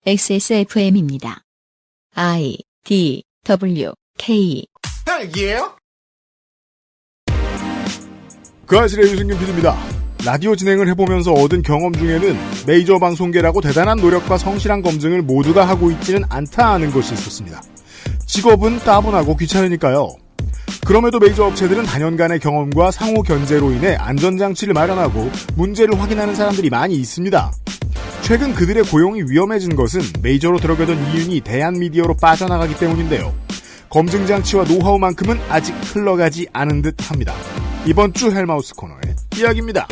XSFM입니다. I, D, W, K. 헬기예요? 그 아실의 유승균 PD입니다. 라디오 진행을 해보면서 얻은 경험 중에는 메이저 방송계라고 대단한 노력과 성실한 검증을 모두가 하고 있지는 않다는 것이 있었습니다. 직업은 따분하고 귀찮으니까요. 그럼에도 메이저 업체들은 단연간의 경험과 상호 견제로 인해 안전장치를 마련하고 문제를 확인하는 사람들이 많이 있습니다. 최근 그들의 고용이 위험해진 것은 메이저로 들어가던 이윤이 대한미디어로 빠져나가기 때문인데요. 검증장치와 노하우만큼은 아직 흘러가지 않은 듯 합니다. 이번 주 헬마우스 코너의 이야기입니다.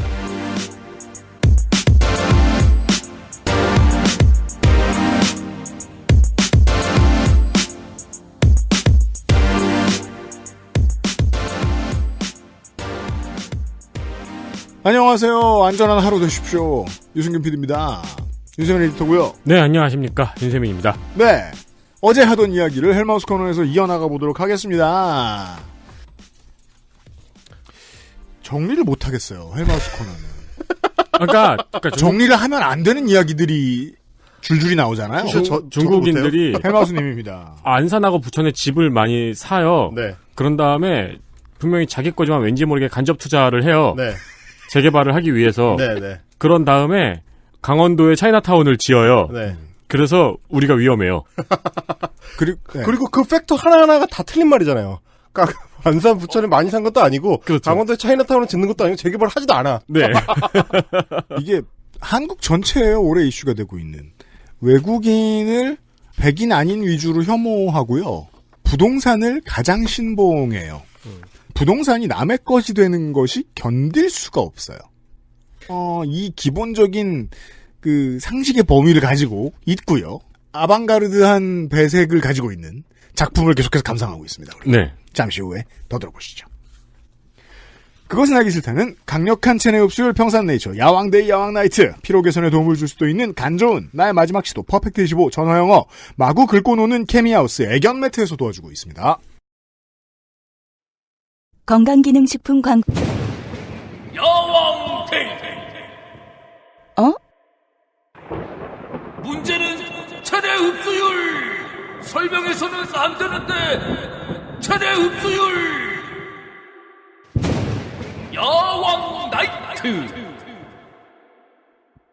안녕하세요. 안전한 하루 되십시오. 유승균 PD입니다. 윤세민 에디터고요. 네, 안녕하십니까. 윤세민입니다. 네, 어제 하던 이야기를 헬마우스 코너에서 이어나가 보도록 하겠습니다. 정리를 못하겠어요. 헬마우스 코너는. 그러니까 정리를 하면 안 되는 이야기들이 줄줄이 나오잖아요. 중국인들이 헬마우스님입니다. 안산하고 부천에 집을 많이 사요. 네. 그런 다음에 분명히 자기 거지만 왠지 모르게 간접 투자를 해요. 네. 재개발을 하기 위해서. 네. 그런 다음에 강원도에 차이나타운을 지어요. 네. 그래서 우리가 위험해요. 그리고 그 팩터 하나하나가 다 틀린 말이잖아요. 그러니까 안산 부천에 많이 산 것도 아니고 그렇죠. 강원도에 차이나타운을 짓는 것도 아니고 재개발을 하지도 않아. 네. 이게 한국 전체에 올해 이슈가 되고 있는 외국인을 백인 아닌 위주로 혐오하고요. 부동산을 가장 신봉해요. 부동산이 남의 것이 되는 것이 견딜 수가 없어요. 이 기본적인 그 상식의 범위를 가지고 있고요. 아방가르드한 배색을 가지고 있는 작품을 계속해서 감상하고 있습니다. 우리. 네. 잠시 후에 더 들어보시죠. 그것은 알기 싫다는 강력한 체내 흡수율 평산네이처 야왕데이 야왕나이트 피로 개선에 도움을 줄 수도 있는 간 좋은 나의 마지막 시도 퍼펙트25 전화영어 마구 긁고 노는 케미하우스 애견 매트에서 도와주고 있습니다. 건강기능식품 야왕데이. 어? 문제는 최대 흡수율. 설명해서는 안 되는데 최대 흡수율. 야왕나이트.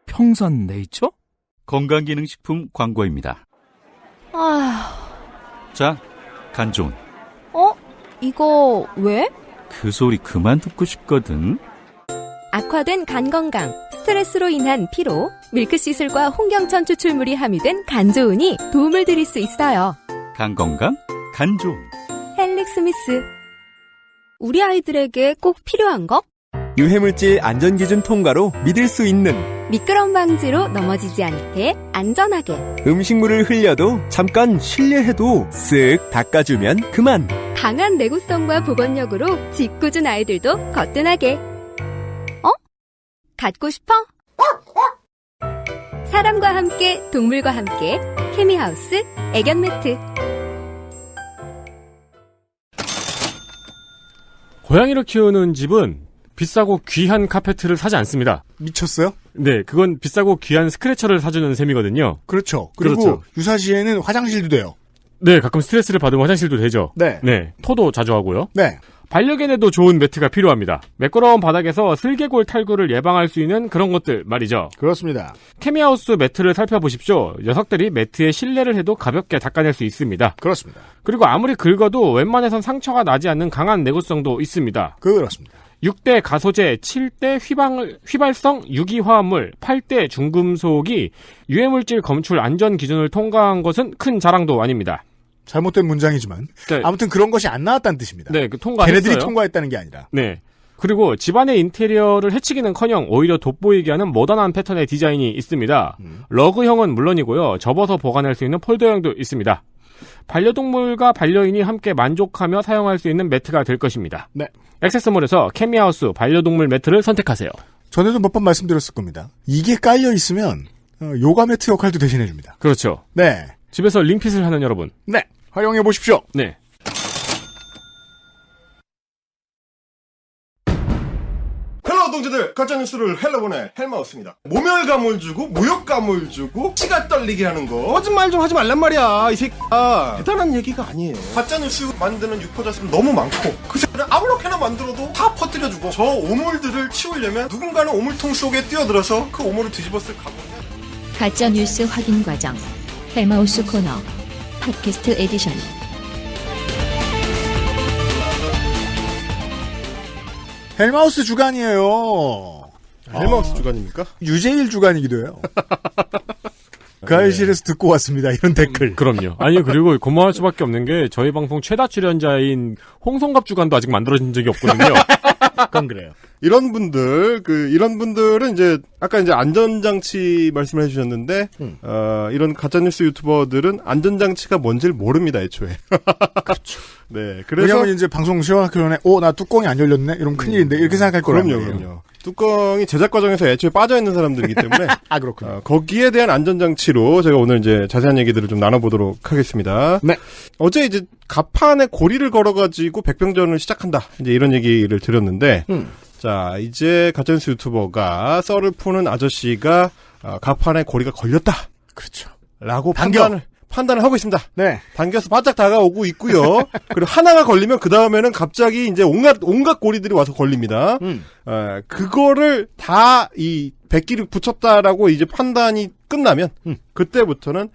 평산네이처? 건강기능식품 광고입니다. 자, 간 좋은. 이거 왜? 그 소리 그만 듣고 싶거든. 악화된 간 건강, 스트레스로 인한 피로, 밀크시슬과 홍경천 추출물이 함유된 간 좋은이 도움을 드릴 수 있어요. 간 건강, 간 좋은. 헬릭스미스. 우리 아이들에게 꼭 필요한 거? 유해물질 안전기준 통과로 믿을 수 있는 미끄럼 방지로 넘어지지 않게 안전하게. 음식물을 흘려도 잠깐 실례해도 쓱 닦아주면 그만. 강한 내구성과 보건력으로 짓궂은 아이들도 거뜬하게. 갖고 싶어? 사람과 함께 동물과 함께 케미하우스 애견 매트. 고양이를 키우는 집은 비싸고 귀한 카페트를 사지 않습니다. 미쳤어요? 네, 그건 비싸고 귀한 스크래처를 사주는 셈이거든요. 그렇죠. 그리고 그렇죠. 유사시에는 화장실도 돼요. 네, 가끔 스트레스를 받으면 화장실도 되죠. 네. 네, 토도 자주 하고요. 네. 반려견에도 좋은 매트가 필요합니다. 매끄러운 바닥에서 슬개골 탈구를 예방할 수 있는 그런 것들 말이죠. 그렇습니다. 케미하우스 매트를 살펴보십시오. 녀석들이 매트에 실내를 해도 가볍게 닦아낼 수 있습니다. 그렇습니다. 그리고 아무리 긁어도 웬만해선 상처가 나지 않는 강한 내구성도 있습니다. 그렇습니다. 6대 가소제, 7대 휘발성 유기화합물, 8대 중금속이 유해물질 검출 안전 기준을 통과한 것은 큰 자랑도 아닙니다. 잘못된 문장이지만 네. 아무튼 그런 것이 안 나왔다는 뜻입니다. 네, 통과했어요. 걔네들이 통과했다는 게 아니라. 네. 그리고 집안의 인테리어를 해치기는커녕 오히려 돋보이게 하는 모던한 패턴의 디자인이 있습니다. 러그형은 물론이고요. 접어서 보관할 수 있는 폴더형도 있습니다. 반려동물과 반려인이 함께 만족하며 사용할 수 있는 매트가 될 것입니다. 네. 액세스몰에서 케미하우스 반려동물 매트를 선택하세요. 전에도 몇 번 말씀드렸을 겁니다. 이게 깔려 있으면 요가 매트 역할도 대신해 줍니다. 그렇죠. 네. 집에서 링핏을 하는 여러분. 네. 활용해 보십시오. 네. 헬로 동지들 가짜뉴스를 헬러보네 헬마우스입니다. 모멸감을 주고 모욕감을 주고 치가 떨리게 하는 거 거짓말 좀 하지 말란 말이야. 이 새끼야 대단한 얘기가 아니에요. 가짜뉴스 만드는 유포자수는 너무 많고 그 새끼를 아무렇게나 만들어도 다 퍼뜨려주고 저 오물들을 치우려면 누군가는 오물통 속에 뛰어들어서 그 오물을 뒤집었을 각오를 해야 돼. 가짜뉴스 확인 과정. 헬마우스 코너. 팟캐스트 에디션. 헬마우스 주간이에요. 헬마우스 주간입니까? 유재일 주간이기도 해요. 그 알실에서 듣고 왔습니다. 이런 댓글. 그럼요. 아니 그리고 고마울 수밖에 없는 게 저희 방송 최다 출연자인 홍성갑 주간도 아직 만들어진 적이 없거든요. 그건 그래요. 이런 분들은 이제 아까 이제 안전장치 말씀을 해주셨는데 이런 가짜뉴스 유튜버들은 안전장치가 뭔지를 모릅니다 애초에. 그렇죠. 네, 그래서 왜냐면 이제 방송 시작하기 전에 나 뚜껑이 안 열렸네 이러면 큰일인데 이렇게 생각할 거라고요. 그럼요. 뚜껑이 제작 과정에서 애초에 빠져 있는 사람들이기 때문에 그렇군요. 거기에 대한 안전장치로 제가 오늘 이제 자세한 얘기들을 좀 나눠보도록 하겠습니다. 네. 어제 이제 가판에 고리를 걸어가지고 백병전을 시작한다 이제 이런 얘기를 드렸는데. 자, 이제 가짜뉴스 유튜버가 썰을 푸는 아저씨가 가판에 고리가 걸렸다. 그렇죠. 라고 판단을 하고 있습니다. 네. 당겨서 바짝 다가오고 있고요. 그리고 하나가 걸리면 그 다음에는 갑자기 이제 온갖 고리들이 와서 걸립니다. 그거를 다 이 백기를 붙였다라고 이제 판단이 끝나면 그때부터는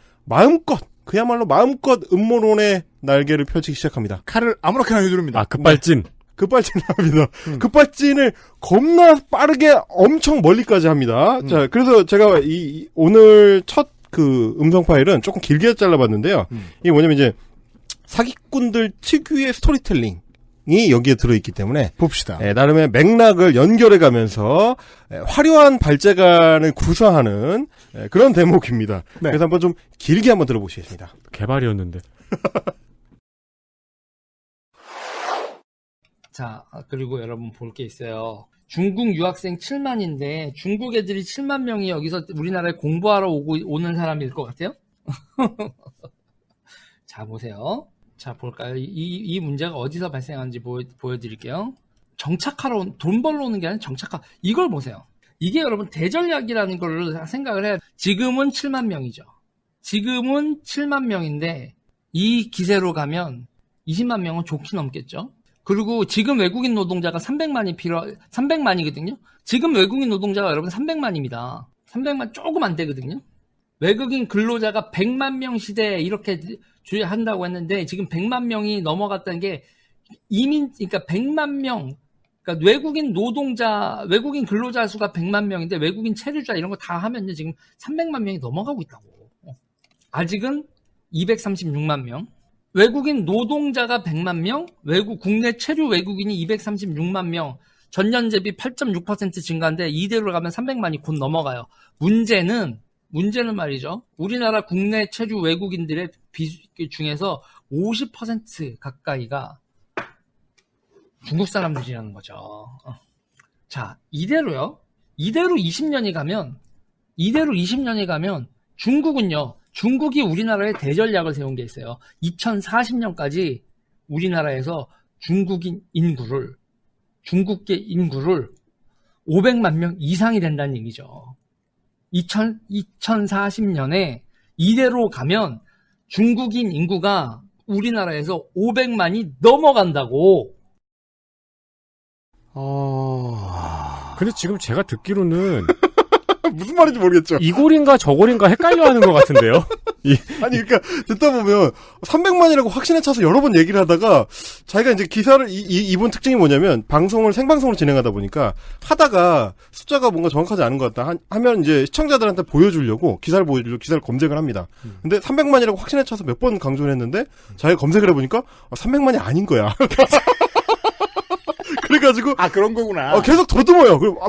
그야말로 마음껏 음모론의 날개를 펼치기 시작합니다. 칼을 아무렇게나 휘두릅니다. 급발진. 급발진을 합니다. 급발진을 겁나 빠르게 엄청 멀리까지 합니다. 자, 그래서 제가 오늘 첫 그 음성 파일은 조금 길게 잘라봤는데요. 이게 뭐냐면 이제 사기꾼들 특유의 스토리텔링이 여기에 들어있기 때문에 봅시다. 나름의 맥락을 연결해가면서 화려한 발제간을 구사하는 그런 대목입니다. 네. 그래서 한번 좀 길게 한번 들어보시겠습니다. 개발이었는데. 자, 그리고 여러분 볼 게 있어요. 중국 유학생 7만인데 중국 애들이 7만 명이 여기서 우리나라에 공부하러 오는 사람일 것 같아요? 자, 보세요. 자, 볼까요? 이 문제가 어디서 발생하는지 보여드릴게요. 돈 벌러 오는 게 아니라 이걸 보세요. 이게 여러분 대전략이라는 걸 생각을 해야 지금은 7만 명이죠. 지금은 7만 명인데 이 기세로 가면 20만 명은 좋게 넘겠죠. 그리고 지금 외국인 노동자가 300만이거든요. 지금 외국인 노동자가 여러분 300만입니다. 300만 조금 안 되거든요. 외국인 근로자가 100만 명 시대에 이렇게 한다고 했는데 지금 100만 명이 넘어갔다는 게 그러니까 100만 명, 그러니까 외국인 근로자 수가 100만 명인데 외국인 체류자 이런 거 다 하면요. 지금 300만 명이 넘어가고 있다고. 아직은 236만 명. 외국인 노동자가 100만 명, 국내 체류 외국인이 236만 명, 전년 대비 8.6% 증가인데 이대로 가면 300만이 곧 넘어가요. 문제는 말이죠. 우리나라 국내 체류 외국인들의 중에서 50% 가까이가 중국 사람들이라는 거죠. 자, 이대로 20년이 가면 중국이 우리나라에 대전략을 세운 게 있어요. 2040년까지 우리나라에서 중국계 인구를 500만 명 이상이 된다는 얘기죠. 2040년에 이대로 가면 중국인 인구가 우리나라에서 500만이 넘어간다고. 근데 지금 제가 듣기로는 무슨 말인지 모르겠죠. 이골인가 저골인가 헷갈려하는 것 같은데요. 아니 그러니까 듣다 보면 300만이라고 확신에 차서 여러 번 얘기를 하다가 자기가 이제 기사를 이분 특징이 뭐냐면 생방송으로 진행하다 보니까 하다가 숫자가 뭔가 정확하지 않은 것 같다 하면 이제 시청자들한테 보여주려고 기사를 검색을 합니다. 근데 300만이라고 확신에 차서 몇 번 강조를 했는데 자기가 검색을 해보니까 300만이 아닌 거야. 그래가지고 그런 거구나. 계속 더듬어요. 그리고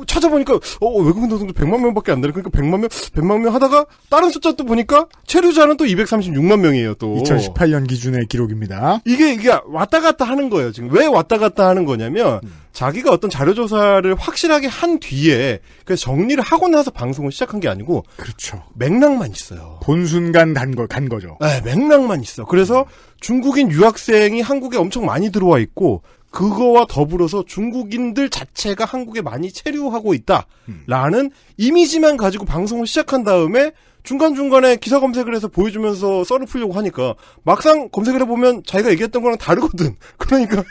찾아보니까 외국인 노동자 100만 명밖에 안 되네. 그러니까 100만 명 하다가 다른 숫자 또 보니까 체류자는 또 236만 명이에요. 또 2018년 기준의 기록입니다. 이게 왔다 갔다 하는 거예요. 지금 왜 왔다 갔다 하는 거냐면 자기가 어떤 자료 조사를 확실하게 한 뒤에 그래서 정리를 하고 나서 방송을 시작한 게 아니고 그렇죠. 맥락만 있어요. 본 순간 간 거죠. 네, 맥락만 있어. 그래서 중국인 유학생이 한국에 엄청 많이 들어와 있고 그거와 더불어서 중국인들 자체가 한국에 많이 체류하고 있다라는 이미지만 가지고 방송을 시작한 다음에 중간중간에 기사 검색을 해서 보여주면서 썰을 풀려고 하니까 막상 검색을 해보면 자기가 얘기했던 거랑 다르거든. 그러니까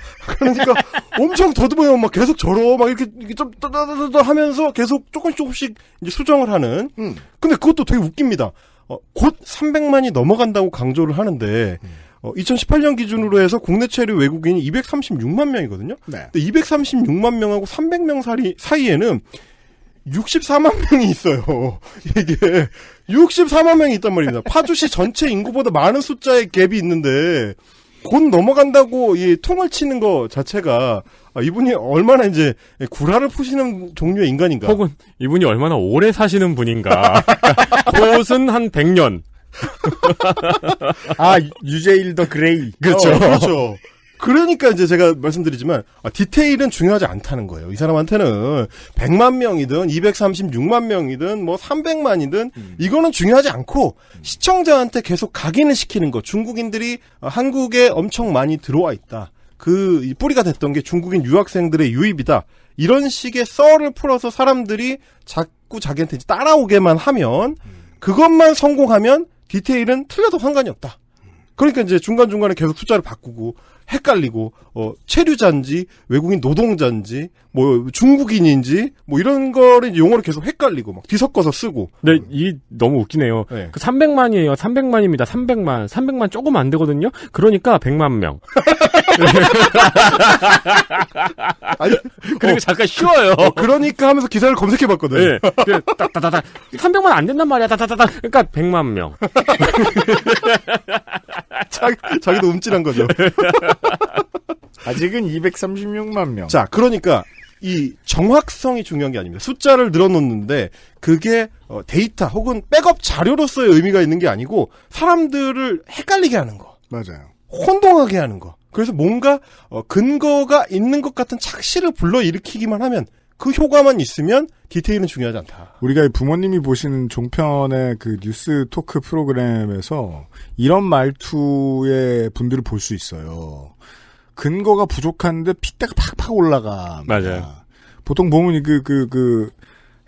엄청 더듬어요. 막 계속 절어. 막 이렇게 좀 따다다다 하면서 계속 조금씩 이제 수정을 하는. 근데 그것도 되게 웃깁니다. 곧 300만이 넘어간다고 강조를 하는데 2018년 기준으로 해서 국내 체류 외국인이 236만 명이거든요. 네. 근데 236만 명하고 300명 사이에는 64만 명이 있어요. 이게 64만 명이 있단 말입니다. 파주시 전체 인구보다 많은 숫자의 갭이 있는데 곧 넘어간다고 이 통을 치는 거 자체가 이분이 얼마나 이제 구라를 푸시는 종류의 인간인가. 혹은 이분이 얼마나 오래 사시는 분인가. 곳은 한 100년. 유제일 더 그레이. 그렇죠. 그렇죠. 그러니까 이제 제가 말씀드리지만 디테일은 중요하지 않다는 거예요. 이 사람한테는 100만 명이든 236만 명이든 뭐 300만이든 이거는 중요하지 않고 시청자한테 계속 각인을 시키는 거. 중국인들이 한국에 엄청 많이 들어와 있다. 그 뿌리가 됐던 게 중국인 유학생들의 유입이다. 이런 식의 썰을 풀어서 사람들이 자꾸 자기한테 따라오게만 하면 그것만 성공하면 디테일은 틀려도 상관이 없다. 그러니까 이제 중간중간에 계속 숫자를 바꾸고 헷갈리고 체류자인지 외국인 노동자인지 뭐 중국인인지 뭐 이런 거를 용어를 계속 헷갈리고 막 뒤섞어서 쓰고. 네, 이 너무 웃기네요. 네. 그 300만이에요. 300만입니다. 300만 조금 안 되거든요. 그러니까 100만 명. 아니, 그리고 잠깐 쉬워요. 그러니까 하면서 기사를 검색해봤거든. 네. 따다다다 300만 안 된단 말이야. 따다다다. 그러니까 100만 명. 자기도 움찔한 거죠. 아직은 236만 명. 자, 그러니까 이 정확성이 중요한 게 아닙니다. 숫자를 늘어놓는데 그게 데이터 혹은 백업 자료로서의 의미가 있는 게 아니고 사람들을 헷갈리게 하는 거. 맞아요. 혼동하게 하는 거. 그래서 뭔가 근거가 있는 것 같은 착시를 불러일으키기만 하면 그 효과만 있으면 디테일은 중요하지 않다. 우리가 부모님이 보시는 종편의 그 뉴스 토크 프로그램에서 이런 말투의 분들을 볼 수 있어요. 근거가 부족한데 핏대가 팍팍 올라가. 맞아요. 보통 보면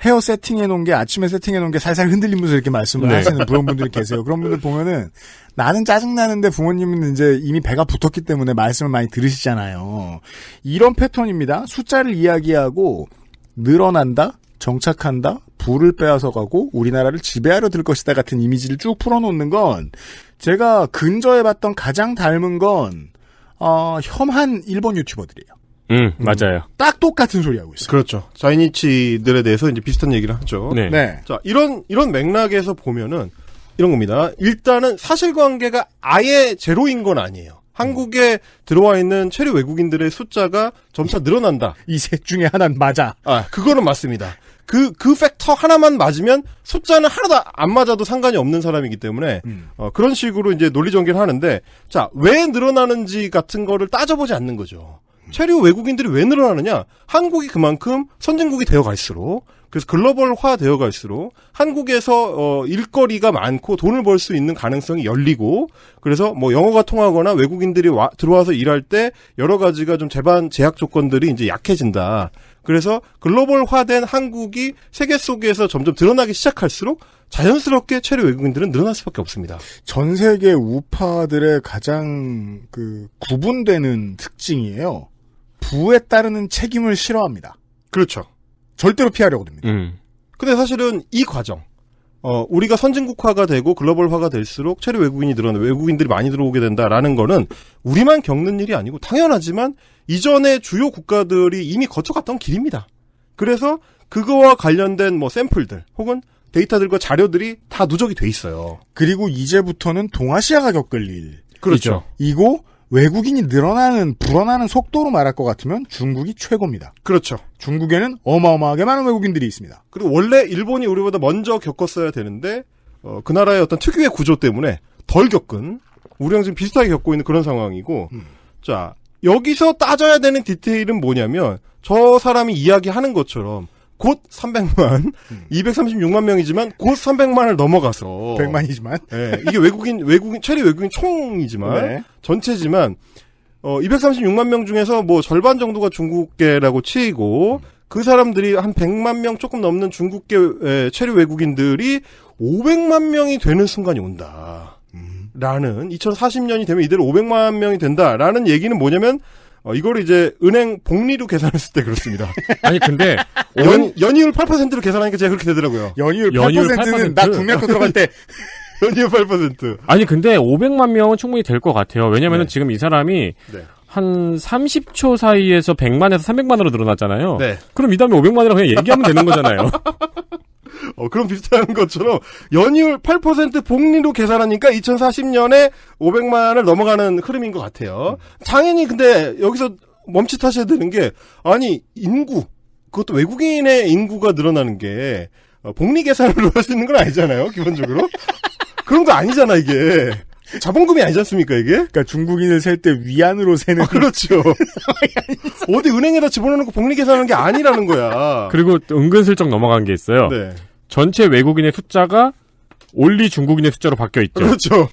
헤어 세팅해 놓은 게 아침에 세팅해 놓은 게 살살 흔들리면서 이렇게 말씀을 하시는 그런 분들이 계세요. 그런 분들 보면은 나는 짜증나는데 부모님은 이제 이미 배가 붙었기 때문에 말씀을 많이 들으시잖아요. 이런 패턴입니다. 숫자를 이야기하고 늘어난다, 정착한다, 부를 빼앗아 가고 우리나라를 지배하려 들 것이다 같은 이미지를 쭉 풀어놓는 건 제가 근저에 봤던 가장 닮은 건 혐한 일본 유튜버들이에요. 맞아요. 딱 똑같은 소리 하고 있어요. 그렇죠. 자이니치들에 대해서 이제 비슷한 얘기를 하죠. 네. 네. 자, 이런 맥락에서 보면은 이런 겁니다. 일단은 사실관계가 아예 제로인 건 아니에요. 한국에 들어와 있는 체류 외국인들의 숫자가 점차 늘어난다. 이 셋 중에 하나는 맞아. 그거는 맞습니다. 그 팩터 하나만 맞으면 숫자는 하나도 안 맞아도 상관이 없는 사람이기 때문에 그런 식으로 이제 논리 전개를 하는데, 자, 왜 늘어나는지 같은 거를 따져보지 않는 거죠. 체류 외국인들이 왜 늘어나느냐? 한국이 그만큼 선진국이 되어 갈수록, 그래서 글로벌화 되어 갈수록 한국에서 일거리가 많고 돈을 벌 수 있는 가능성이 열리고, 그래서 뭐 영어가 통하거나 외국인들이 들어와서 일할 때 여러 가지가 좀 제약 조건들이 이제 약해진다. 그래서 글로벌화된 한국이 세계 속에서 점점 드러나기 시작할수록 자연스럽게 체류 외국인들은 늘어날 수밖에 없습니다. 전 세계 우파들의 가장 구분되는 특징이에요. 부에 따르는 책임을 싫어합니다. 그렇죠. 절대로 피하려고 듭니다. 근데 사실은 이 과정, 우리가 선진국화가 되고 글로벌화가 될수록 체류 외국인이 늘어나 외국인들이 많이 들어오게 된다라는 거는 우리만 겪는 일이 아니고 당연하지만 이전의 주요 국가들이 이미 거쳐갔던 길입니다. 그래서 그거와 관련된 뭐 샘플들 혹은 데이터들과 자료들이 다 누적이 돼 있어요. 그리고 이제부터는 동아시아가 겪을 일. 그렇죠. 이고 외국인이 불어나는 속도로 말할 것 같으면 중국이 최고입니다. 그렇죠. 중국에는 어마어마하게 많은 외국인들이 있습니다. 그리고 원래 일본이 우리보다 먼저 겪었어야 되는데 그 나라의 어떤 특유의 구조 때문에 덜 겪은, 우리랑 지금 비슷하게 겪고 있는 그런 상황이고, 자, 여기서 따져야 되는 디테일은 뭐냐면 저 사람이 이야기하는 것처럼 곧 300만, 236만 명이지만 곧 300만을 넘어가서 100만이지만 네, 이게 체류 외국인 총이지만 네. 전체지만 236만 명 중에서 뭐 절반 정도가 중국계라고 치이고 그 사람들이 한 100만 명 조금 넘는 중국계 체류 외국인들이 500만 명이 되는 순간이 온다. 라는 2040년이 되면 이대로 500만 명이 된다라는 얘기는 뭐냐면 이걸 이제 은행 복리로 계산했을 때 그렇습니다. 아니 근데 연이율 8%로 계산하니까 제가 그렇게 되더라고요. 연이율 8%는 나 국민학교 들어갈 때 연이율 8%. 아니 근데 500만 명은 충분히 될 것 같아요. 왜냐면은 네. 지금 이 사람이 네. 한 30초 사이에서 100만에서 300만으로 늘어났잖아요. 네. 그럼 이 다음에 500만이라고 그냥 얘기하면 되는 거잖아요. 그럼 비슷한 것처럼 연이율 8% 복리로 계산하니까 2040년에 500만을 넘어가는 흐름인 것 같아요. 당연히 근데 여기서 멈칫하셔야 되는 게 아니 인구 그것도 외국인의 인구가 늘어나는 게 복리 계산으로 할 수 있는 건 아니잖아요. 기본적으로. 그런 거 아니잖아 이게. 자본금이 아니지 않습니까 이게? 그러니까 중국인을 셀 때 위안으로 세는 그렇죠. 어디 은행에다 집어넣는 거 복리 계산하는 게 아니라는 거야. 그리고 또 은근슬쩍 넘어간 게 있어요. 네. 전체 외국인의 숫자가 올리 중국인의 숫자로 바뀌어 있죠. 그렇죠.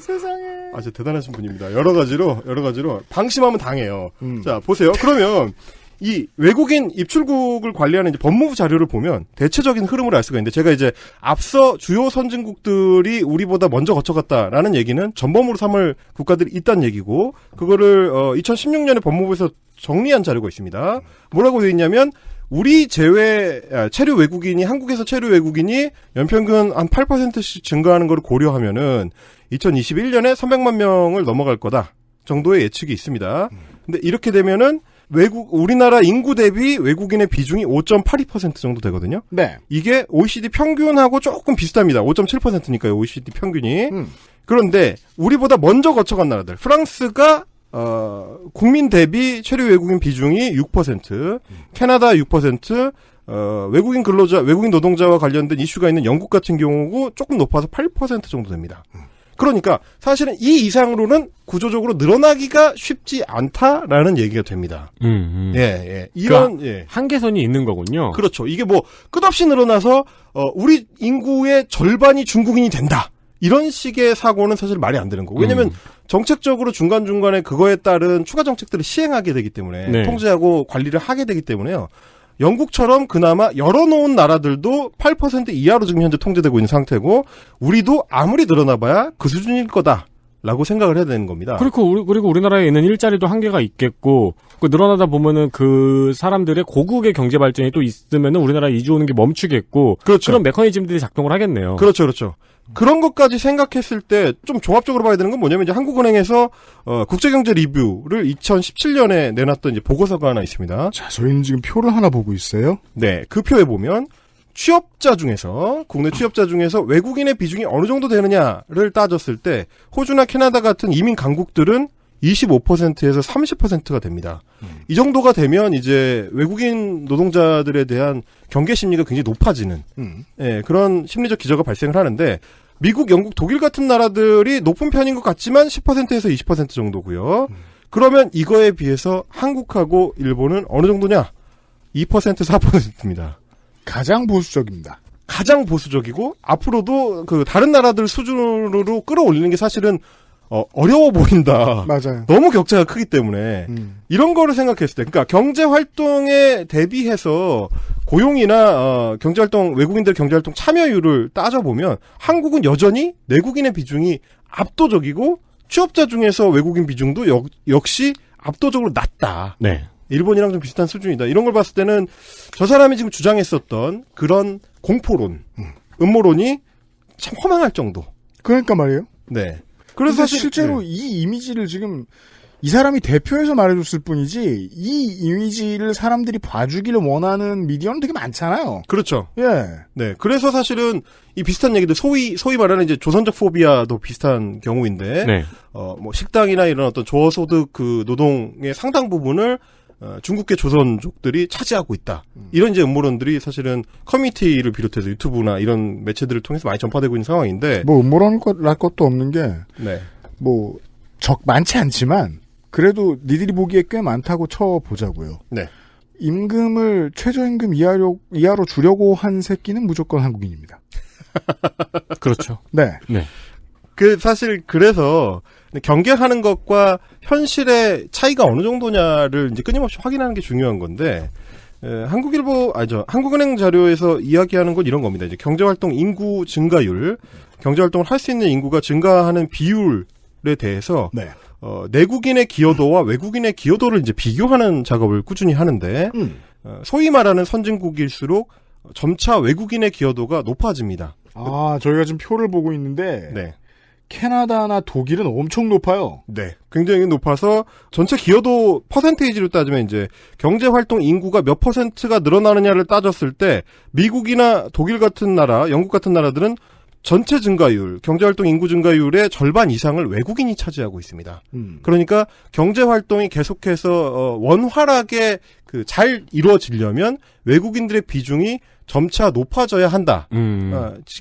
세상에. 아주 대단하신 분입니다. 여러 가지로 방심하면 당해요. 자, 보세요. 그러면 이 외국인 입출국을 관리하는 이제 법무부 자료를 보면 대체적인 흐름을 알 수가 있는데 제가 이제 앞서 주요 선진국들이 우리보다 먼저 거쳐갔다라는 얘기는 전범으로 삼을 국가들이 있다는 얘기고 그거를 2016년에 법무부에서 정리한 자료가 있습니다. 뭐라고 되어 있냐면 우리 체류 외국인이 한국에서 체류 외국인이 연평균 한 8%씩 증가하는 걸 고려하면은 2021년에 300만 명을 넘어갈 거다 정도의 예측이 있습니다. 근데 이렇게 되면은 우리나라 인구 대비 외국인의 비중이 5.82% 정도 되거든요. 네. 이게 OECD 평균하고 조금 비슷합니다. 5.7%니까요. OECD 평균이. 그런데 우리보다 먼저 거쳐간 나라들. 프랑스가 국민 대비 체류 외국인 비중이 6%, 캐나다 6%, 외국인 근로자, 외국인 노동자와 관련된 이슈가 있는 영국 같은 경우고 조금 높아서 8% 정도 됩니다. 그러니까 사실은 이 이상으로는 구조적으로 늘어나기가 쉽지 않다라는 얘기가 됩니다. 예. 이런 그러니까 한계선이 있는 거군요. 그렇죠. 이게 뭐 끝없이 늘어나서 우리 인구의 절반이 중국인이 된다. 이런 식의 사고는 사실 말이 안 되는 거고. 왜냐면 정책적으로 중간중간에 그거에 따른 추가 정책들을 시행하게 되기 때문에 네. 통제하고 관리를 하게 되기 때문에요. 영국처럼 그나마 열어놓은 나라들도 8% 이하로 지금 현재 통제되고 있는 상태고 우리도 아무리 늘어나봐야 그 수준일 거다라고 생각을 해야 되는 겁니다. 그리고 우리나라에 있는 일자리도 한계가 있겠고 늘어나다 보면은 그 사람들의 고국의 경제 발전이 또 있으면은 우리나라 이주 오는 게 멈추겠고 그렇죠. 그런 메커니즘들이 작동을 하겠네요. 그렇죠. 그런 것까지 생각했을 때 좀 종합적으로 봐야 되는 건 뭐냐면 이제 한국은행에서 국제경제 리뷰를 2017년에 내놨던 이제 보고서가 하나 있습니다. 자, 저희는 지금 표를 하나 보고 있어요. 네, 그 표에 보면 국내 취업자 중에서 외국인의 비중이 어느 정도 되느냐를 따졌을 때 호주나 캐나다 같은 이민 강국들은 25%에서 30%가 됩니다. 이 정도가 되면 이제 외국인 노동자들에 대한 경계 심리가 굉장히 높아지는 그런 심리적 기저가 발생을 하는데 미국, 영국, 독일 같은 나라들이 높은 편인 것 같지만 10%에서 20% 정도고요. 그러면 이거에 비해서 한국하고 일본은 어느 정도냐? 2%에서 4%입니다. 가장 보수적입니다. 가장 보수적이고 앞으로도 그 다른 나라들 수준으로 끌어올리는 게 사실은 어려워 보인다. 맞아요. 너무 격차가 크기 때문에 이런 거를 생각했을 때, 그러니까 경제 활동에 대비해서 고용이나 경제활동 외국인들 경제활동 참여율을 따져보면 한국은 여전히 내국인의 비중이 압도적이고 취업자 중에서 외국인 비중도 역시 압도적으로 낮다. 네. 일본이랑 좀 비슷한 수준이다. 이런 걸 봤을 때는 저 사람이 지금 주장했었던 그런 공포론, 음모론이 참 허망할 정도. 그러니까 말이에요. 네. 그래서 사실, 실제로 네. 이 이미지를 지금 이 사람이 대표해서 말해줬을 뿐이지 이 이미지를 사람들이 봐주기를 원하는 미디어는 되게 많잖아요. 그렇죠. 예. 네. 그래서 사실은 이 비슷한 얘기들 소위 말하는 이제 조선적 포비아도 비슷한 경우인데, 네. 뭐 식당이나 이런 어떤 저소득 그 노동의 상당 부분을 중국계 조선족들이 차지하고 있다. 이런 이제 음모론들이 사실은 커뮤니티를 비롯해서 유튜브나 이런 매체들을 통해서 많이 전파되고 있는 상황인데. 뭐 음모론 날 것도 없는 게. 네. 뭐, 많지 않지만, 그래도 니들이 보기에 꽤 많다고 쳐보자고요. 네. 임금을 최저임금 이하로 주려고 한 새끼는 무조건 한국인입니다. 그렇죠. 네. 네. 사실 그래서 경계하는 것과 현실의 차이가 어느 정도냐를 이제 끊임없이 확인하는 게 중요한 건데, 한국은행 자료에서 이야기하는 건 이런 겁니다. 이제 경제활동 인구 증가율, 경제활동을 할 수 있는 인구가 증가하는 비율에 대해서, 네. 내국인의 기여도와 외국인의 기여도를 이제 비교하는 작업을 꾸준히 하는데, 소위 말하는 선진국일수록 점차 외국인의 기여도가 높아집니다. 저희가 지금 표를 보고 있는데, 네. 캐나다나 독일은 엄청 높아요. 네. 굉장히 높아서 전체 기여도 퍼센테이지로 따지면 이제 경제활동 인구가 몇 퍼센트가 늘어나느냐를 따졌을 때 미국이나 독일 같은 나라, 영국 같은 나라들은 전체 증가율, 경제활동 인구 증가율의 절반 이상을 외국인이 차지하고 있습니다. 그러니까 경제활동이 계속해서 원활하게 잘 이루어지려면 외국인들의 비중이 점차 높아져야 한다.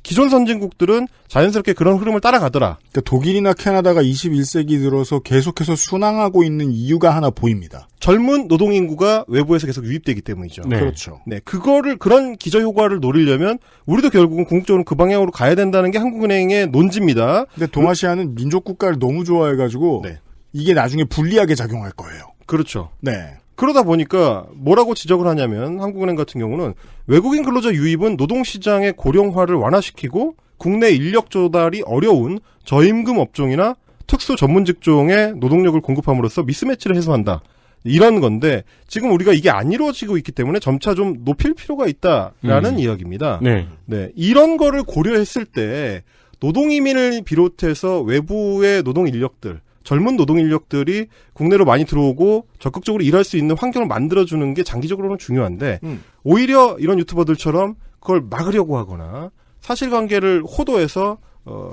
기존 선진국들은 자연스럽게 그런 흐름을 따라가더라. 그러니까 독일이나 캐나다가 21세기 들어서 계속해서 순항하고 있는 이유가 하나 보입니다. 젊은 노동인구가 외부에서 계속 유입되기 때문이죠. 네. 그렇죠. 네, 그런 기저효과를 노리려면 우리도 결국은 궁극적으로 그 방향으로 가야 된다는 게 한국은행의 논지입니다. 근데 동아시아는 민족국가를 너무 좋아해가지고 네. 이게 나중에 불리하게 작용할 거예요. 그렇죠. 네. 그러다 보니까 뭐라고 지적을 하냐면 한국은행 같은 경우는 외국인 근로자 유입은 노동시장의 고령화를 완화시키고 국내 인력 조달이 어려운 저임금 업종이나 특수 전문 직종에 노동력을 공급함으로써 미스매치를 해소한다. 이런 건데 지금 우리가 이게 안 이루어지고 있기 때문에 점차 좀 높일 필요가 있다라는 이야기입니다. 네. 네, 이런 거를 고려했을 때 노동이민을 비롯해서 외부의 노동 인력들, 젊은 노동 인력들이 국내로 많이 들어오고 적극적으로 일할 수 있는 환경을 만들어주는 게 장기적으로는 중요한데 오히려 이런 유튜버들처럼 그걸 막으려고 하거나 사실관계를 호도해서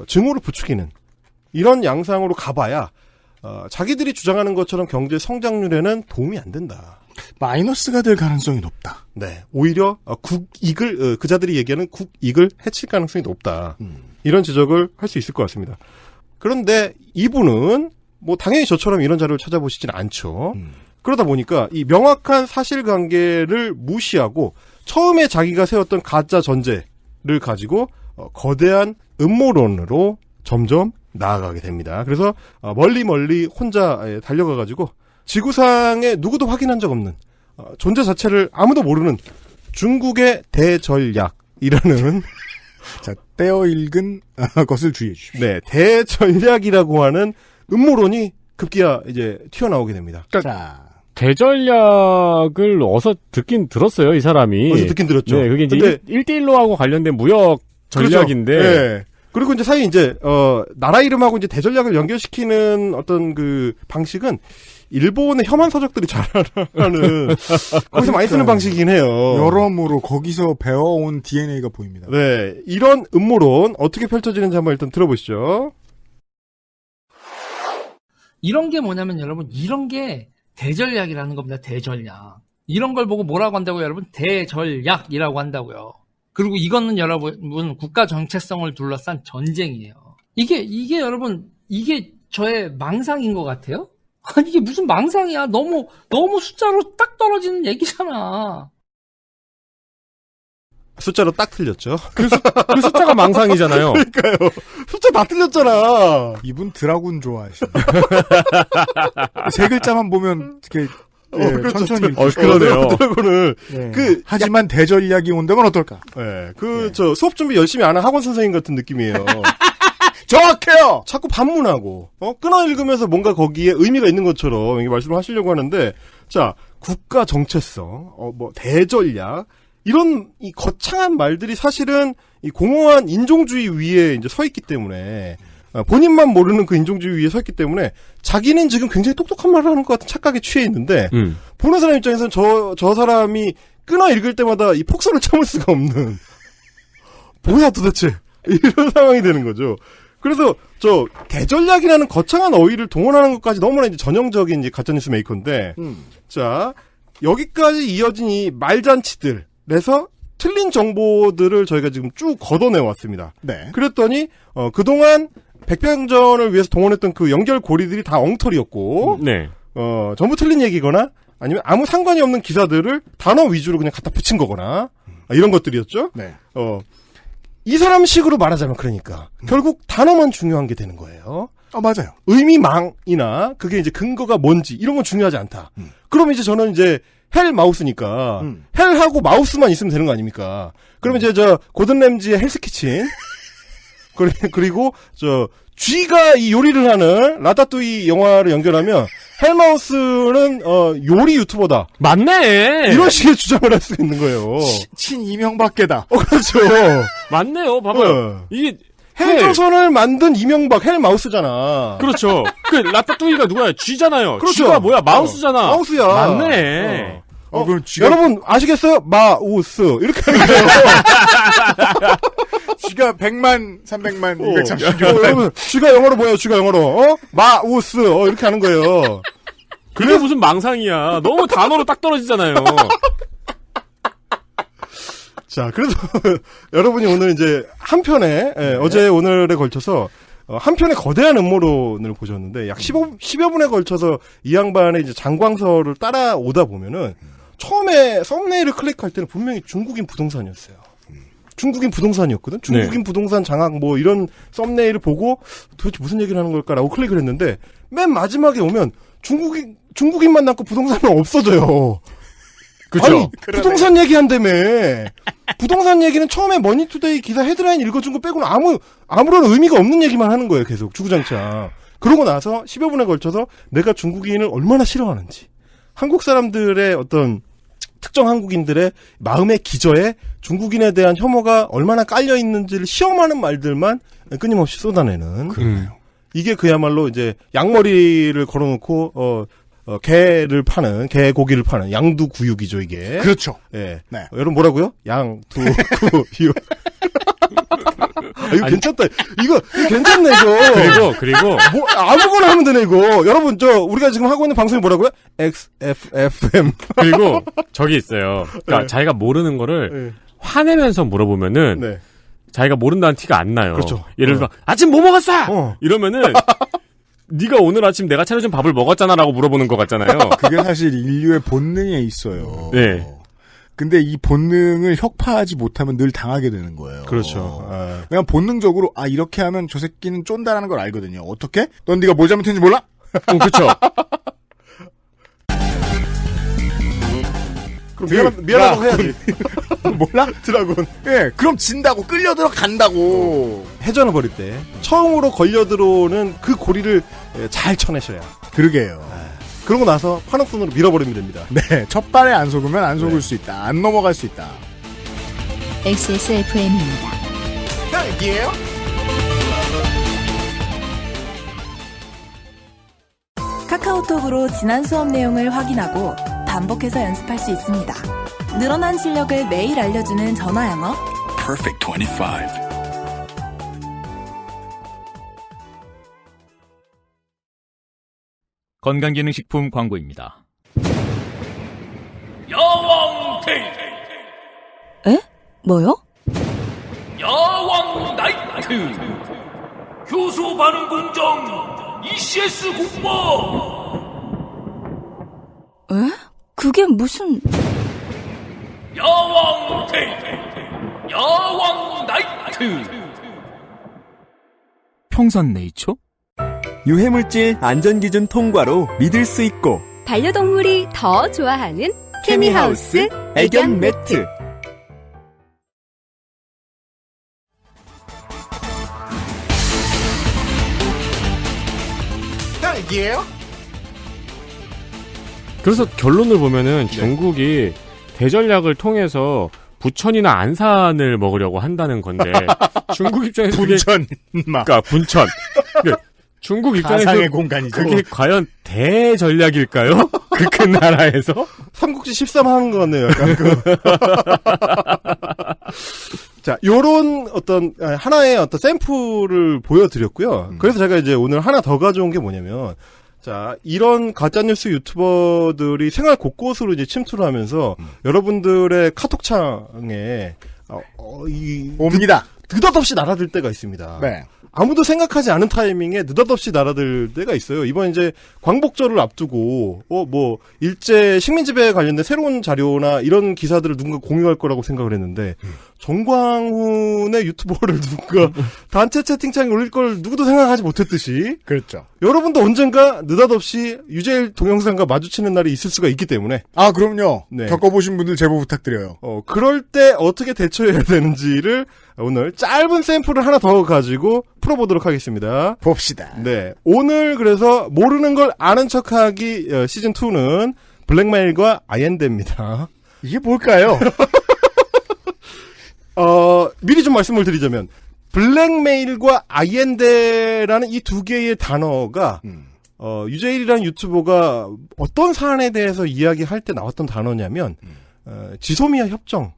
증오를 부추기는 이런 양상으로 가봐야 자기들이 주장하는 것처럼 경제 성장률에는 도움이 안 된다. 마이너스가 될 가능성이 높다. 네, 오히려 국익을 그자들이 얘기하는 국익을 해칠 가능성이 높다. 이런 지적을 할 수 있을 것 같습니다. 그런데 이분은 뭐 당연히 저처럼 이런 자료를 찾아보시진 않죠. 그러다 보니까 이 명확한 사실관계를 무시하고 처음에 자기가 세웠던 가짜 전제를 가지고 거대한 음모론으로 점점 나아가게 됩니다. 그래서 멀리 혼자 달려가가지고 지구상에 누구도 확인한 적 없는 존재 자체를 아무도 모르는 중국의 대전략이라는 자, 떼어 읽은 것을 주의해 주십시오. 네, 대전략이라고 하는 음모론이 급기야 이제 튀어나오게 됩니다. 자, 대전략을 어서 듣긴 들었어요, 이 사람이. 어서 듣긴 들었죠. 네, 그게 이제 1대1로 하고 관련된 무역 전략인데. 그렇죠. 네. 그리고 이제 사실 이제 나라 이름하고 이제 대전략을 연결시키는 어떤 그 방식은 일본의 혐한 서적들이 잘 하는 거기서 많이 쓰는 방식이긴 해요. 여러모로 거기서 배워온 DNA가 보입니다. 네, 이런 음모론 어떻게 펼쳐지는지 한번 일단 들어보시죠. 이런 게 뭐냐면 여러분, 이런 게 대전략이라는 겁니다. 대전략. 이런 걸 보고 뭐라고 한다고요, 여러분? 대전략이라고 한다고요. 그리고 이거는 여러분 국가 정체성을 둘러싼 전쟁이에요. 이게 여러분, 이게 저의 망상인 것 같아요? 아니, 이게 무슨 망상이야. 너무 숫자로 딱 떨어지는 얘기잖아. 숫자로 딱 틀렸죠. 그 숫자가 망상이잖아요. 그러니까요. 숫자 다 틀렸잖아. 이분 드라군 좋아하시네. 세 글자만 보면 이렇게 그렇죠. 천천히 그러네요. 드라군을 네. 하지만 대전략이 온다면 어떨까? 네, 저 수업 준비 열심히 안 하는 학원 선생님 같은 느낌이에요. 정확해요. 자꾸 반문하고 끊어 읽으면서 뭔가 거기에 의미가 있는 것처럼 이게 말씀을 하시려고 하는데, 자, 국가 정체성, 뭐 대전략 이런 이 거창한 말들이 사실은 이 공허한 인종주의 위에 이제 서 있기 때문에, 본인만 모르는 그 인종주의 위에 서 있기 때문에 자기는 지금 굉장히 똑똑한 말을 하는 것 같은 착각에 취해 있는데 보는 사람 입장에서는 저 사람이 끊어 읽을 때마다 이 폭소를 참을 수가 없는 뭐야 도대체 이런 상황이 되는 거죠. 그래서 저 대전략이라는 거창한 어휘를 동원하는 것까지 너무나 이제 전형적인 이제 가짜뉴스 메이커인데, 자, 여기까지 이어진 이 말잔치들에서 틀린 정보들을 저희가 지금 쭉 걷어내 왔습니다. 네. 그랬더니 그동안 백병전을 위해서 동원했던 그 연결고리들이 다 엉터리였고, 네. 전부 틀린 얘기거나 아니면 아무 상관이 없는 기사들을 단어 위주로 그냥 갖다 붙인 거거나 이런 것들이었죠. 네. 이 사람식으로 말하자면 그러니까 결국 단어만 중요한 게 되는 거예요. 맞아요. 의미망이나 그게 이제 근거가 뭔지 이런 건 중요하지 않다. 그럼 이제 저는 이제 헬 마우스니까 헬하고 마우스만 있으면 되는 거 아닙니까? 그러면 이제 저 고든 램지의 헬스 키친 그리고 저 쥐가 이 요리를 하는 라따뚜이 영화를 연결하면 헬마우스는 요리 유튜버다. 맞네. 이런 식의 주장을 할 수 있는 거예요. 친이명박계다. 그렇죠. 맞네요. 봐봐요. 이게 헬조선을 만든 이명박 헬마우스잖아. 그렇죠. 그 라따뚜이가 누구야? 쥐잖아요. 그렇죠. 쥐가 뭐야? 마우스잖아. 마우스야. 맞네. 그럼 쥐가 여러분 아시겠어요? 마우스 이렇게 하는 거예요. 쥐가 100만, 300만, 236만. 여러분 쥐가 영어로 뭐예요? 쥐가 영어로 마우스 이렇게 하는 거예요. 그게 무슨 망상이야. 너무 단어로 딱 떨어지잖아요. 자, 그래서 여러분이 오늘 이제 한 편에 어제 오늘에 걸쳐서 한 편의 거대한 음모론을 보셨는데 약 10여 분에 걸쳐서 이 양반의 이제 장광설을 따라오다 보면은 처음에 썸네일을 클릭할 때는 분명히 중국인 부동산이었어요. 중국인 부동산이었거든. 중국인 부동산 장악 뭐 이런 썸네일을 보고 도대체 무슨 얘기를 하는 걸까라고 클릭을 했는데 맨 마지막에 오면 중국인만 남고 부동산은 없어져요. 그렇죠. 아니, 부동산 얘기한다며. 부동산 얘기는 처음에 머니투데이 기사 헤드라인 읽어준 거 빼고는 아무런 의미가 없는 얘기만 하는 거예요. 계속 주구장창. 그러고 나서 10여 분에 걸쳐서 내가 중국인을 얼마나 싫어하는지, 한국 사람들의 어떤 특정 한국인들의 마음의 기저에 중국인에 대한 혐오가 얼마나 깔려 있는지를 시험하는 말들만 끊임없이 쏟아내는. 그러네요. 이게 그야말로 이제 양머리를 걸어놓고 개를 파는, 개고기를 파는 양두구육이죠, 이게. 그렇죠. 예. 네. 여러분 뭐라고요? 양두구육. 이거 괜찮다. 이거 괜찮네, 이거. 그리고. 뭐, 아무거나 하면 되네, 이거. 여러분, 우리가 지금 하고 있는 방송이 뭐라고요? XFFM. 그리고 저기 있어요. 그러니까 네. 자기가 모르는 거를 네. 화내면서 물어보면은 네. 자기가 모른다는 티가 안 나요. 그렇죠. 예를 들어 아침 뭐 먹었어? 이러면은 네가 오늘 아침 내가 차려준 밥을 먹었잖아라고 물어보는 것 같잖아요. 그게 사실 인류의 본능에 있어요. 네. 근데 이 본능을 혁파하지 못하면 늘 당하게 되는 거예요. 그렇죠. 그냥 본능적으로 이렇게 하면 저 새끼는 쫀다라는 걸 알거든요. 어떻게? 넌 네가 뭘 잘못했는지 몰라? 그렇죠. 그럼 미안하다고 해야지. 몰라? 드라군. 예, 그럼 진다고 끌려 들어간다고. 해전을 벌일 때 처음으로 걸려 들어오는 그 고리를 잘 쳐내셔야. 그러게요. 그러고 나서 환옥선으로 밀어버리면 됩니다. 네, 첫 발에 안 속으면 안 속을 수 있다. 안 넘어갈 수 있다. XSFM입니다. 딸기예요? 카카오톡으로 지난 수업 내용을 확인하고 반복해서 연습할 수 있습니다. 늘어난 실력을 매일 알려주는 전화 영어. Perfect 25. 건강기능식품 광고입니다. 야왕 테이. 에? 뭐요? 야왕 나이트. 효소 반응 공정. ECS 공모. 에? 그게 무슨... 야왕 테이. 야왕 나이트. 평산네이처? 유해물질 안전기준 통과로 믿을 수 있고 반려동물이 더 좋아하는 케미하우스 애견 매트. 딸기예요? 그래서 결론을 보면은 중국이 대전략을 통해서 부천이나 안산을 먹으려고 한다는 건데 중국 입장에서 분천. 그러니까 분천. 중국 입장에서 가상의 공간이죠. 그게 과연 대전략일까요? 그 큰 나라에서? 삼국지 13 하는 거 같네요. 약간 자, 요런 하나의 어떤 샘플을 보여드렸고요. 그래서 제가 이제 오늘 하나 더 가져온 게 뭐냐면, 자, 이런 가짜뉴스 유튜버들이 생활 곳곳으로 이제 침투를 하면서 여러분들의 카톡창에, 옵니다. 느닷없이 날아들 때가 있습니다. 네. 아무도 생각하지 않은 타이밍에 느닷없이 날아들 때가 있어요. 이번 이제 광복절을 앞두고 일제 식민지배에 관련된 새로운 자료나 이런 기사들을 누군가 공유할 거라고 생각을 했는데 정광훈의 유튜버를 누군가 단체 채팅창에 올릴 걸 누구도 생각하지 못했듯이 그렇죠. 여러분도 언젠가 느닷없이 유재일 동영상과 마주치는 날이 있을 수가 있기 때문에 아 그럼요. 네. 겪어보신 분들 제보 부탁드려요. 그럴 때 어떻게 대처해야 되는지를 오늘 짧은 샘플을 하나 더 가지고 풀어보도록 하겠습니다. 봅시다. 네, 오늘 그래서 모르는 걸 아는 척하기 시즌 2는 블랙메일과 아옌데입니다. 이게 뭘까요? 미리 좀 말씀을 드리자면 블랙메일과 아이엔데라는 이 두 개의 단어가 유재일이라는 유튜버가 어떤 사안에 대해서 이야기할 때 나왔던 단어냐면 지소미아 협정과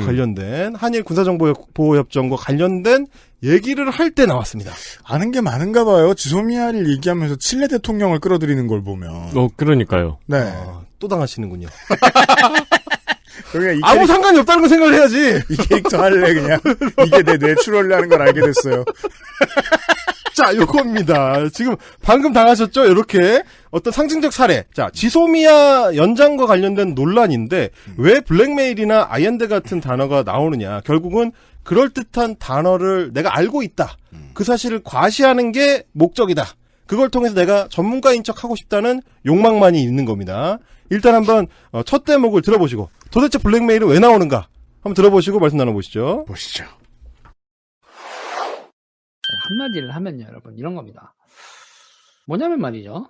관련된 한일 군사정보보호협정과 관련된 얘기를 할 때 나왔습니다. 아는 게 많은가 봐요. 지소미아를 얘기하면서 칠레 대통령을 끌어들이는 걸 보면. 그러니까요. 네. 또 당하시는군요. 그러니까 아무 상관이 없다는 걸 생각을 해야지. 이 캐릭터 할래 그냥. 이게 내 뇌출혈이라는 걸 알게 됐어요. 자, 요겁니다. 지금 방금 당하셨죠? 이렇게 어떤 상징적 사례. 자, 지소미아 연장과 관련된 논란인데 왜 블랙메일이나 아이엔데 같은 단어가 나오느냐. 결국은 그럴듯한 단어를 내가 알고 있다. 그 사실을 과시하는 게 목적이다. 그걸 통해서 내가 전문가인 척 하고 싶다는 욕망만이 있는 겁니다. 일단 한번 첫 대목을 들어보시고 도대체 블랙메일은 왜 나오는가 한번 들어보시고 말씀 나눠보시죠. 보시죠. 한마디를 하면요, 여러분, 이런 겁니다. 뭐냐면 말이죠.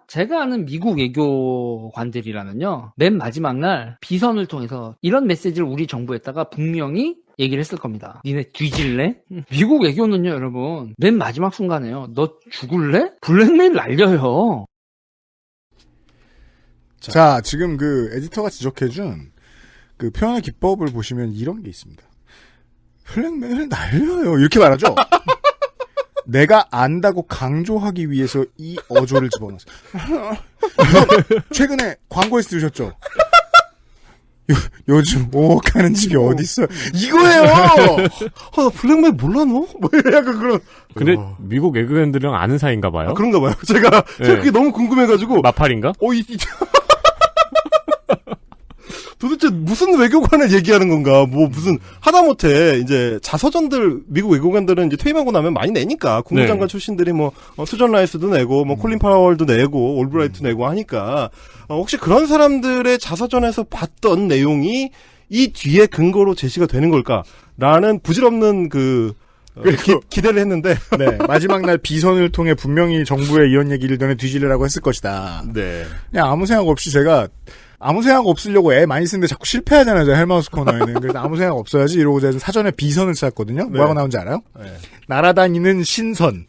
제가 아는 미국 외교관들이라면요, 맨 마지막 날 비선을 통해서 이런 메시지를 우리 정부에다가 분명히 얘기를 했을 겁니다. 니네 뒤질래? 미국 외교는요, 여러분, 맨 마지막 순간에요. 너 죽을래? 블랙메일 날려요. 자, 지금 그 에디터가 지적해준 그 표현의 기법을 보시면 이런 게 있습니다. 블랙메일을 날려요. 이렇게 말하죠. 내가 안다고 강조하기 위해서 이 어조를 집어넣었어요. 최근에 광고에서 들으셨죠? 요즘 5억 하는 집이 어딨어요? 이거예요! 나 블랙메일 몰라, 너? 뭐, 약간 그런. 근데 미국 외교관들이랑 아는 사이인가 봐요? 그런가 봐요. 제가 그게 너무 궁금해가지고. 마팔인가? 도대체 무슨 외교관을 얘기하는 건가? 뭐 무슨 하다못해 이제 자서전들 미국 외교관들은 이제 퇴임하고 나면 많이 내니까 국무장관 출신들이 뭐 수전 라이스도 내고 뭐 콜린 파월도 내고 올브라이트 내고 하니까 혹시 그런 사람들의 자서전에서 봤던 내용이 이 뒤에 근거로 제시가 되는 걸까라는 부질없는 기대를 했는데 네, 마지막 날 비선을 통해 분명히 정부에 이런 얘기를 전해 뒤질래라고 했을 것이다. 네. 그냥 아무 생각 없이 제가 아무 생각 없으려고 애 많이 쓰는데 자꾸 실패하잖아요. 헬마우스 코너에는. 그래서 아무 생각 없어야지 이러고 제가 사전에 비선을 찾았거든요. 네. 뭐라고 나온지 알아요? 네. 날아다니는 신선.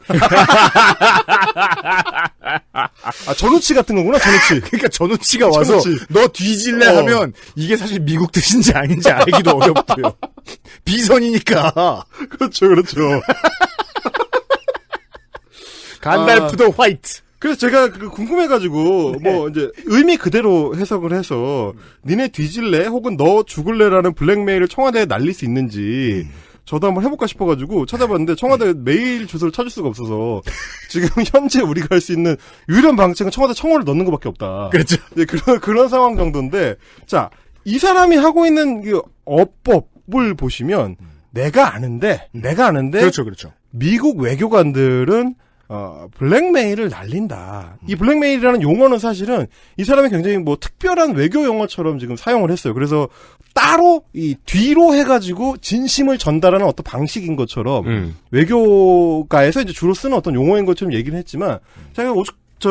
전우치 같은 거구나, 전우치. 그러니까 전우치가 와서 너 뒤질래 하면 이게 사실 미국 뜻인지 아닌지 알기도 어렵고요. 비선이니까. 그렇죠. 간달프 더 화이트. 그래서 제가 궁금해가지고, 뭐, 이제, 의미 그대로 해석을 해서, 니네 뒤질래? 혹은 너 죽을래라는 블랙메일을 청와대에 날릴 수 있는지, 저도 한번 해볼까 싶어가지고 찾아봤는데, 청와대 메일 주소를 찾을 수가 없어서, 지금 현재 우리가 할 수 있는 유일한 방책은 청와대 청원을 넣는 것밖에 없다. 그렇죠. 네, 그런 상황 정도인데, 자, 이 사람이 하고 있는 그 어법을 보시면, 내가 아는데, 그렇죠. 미국 외교관들은, 블랙메일을 날린다. 이 블랙메일이라는 용어는 사실은 이 사람이 굉장히 뭐 특별한 외교 용어처럼 지금 사용을 했어요. 그래서 따로 이 뒤로 해가지고 진심을 전달하는 어떤 방식인 것처럼 외교가에서 이제 주로 쓰는 어떤 용어인 것처럼 얘기를 했지만 제가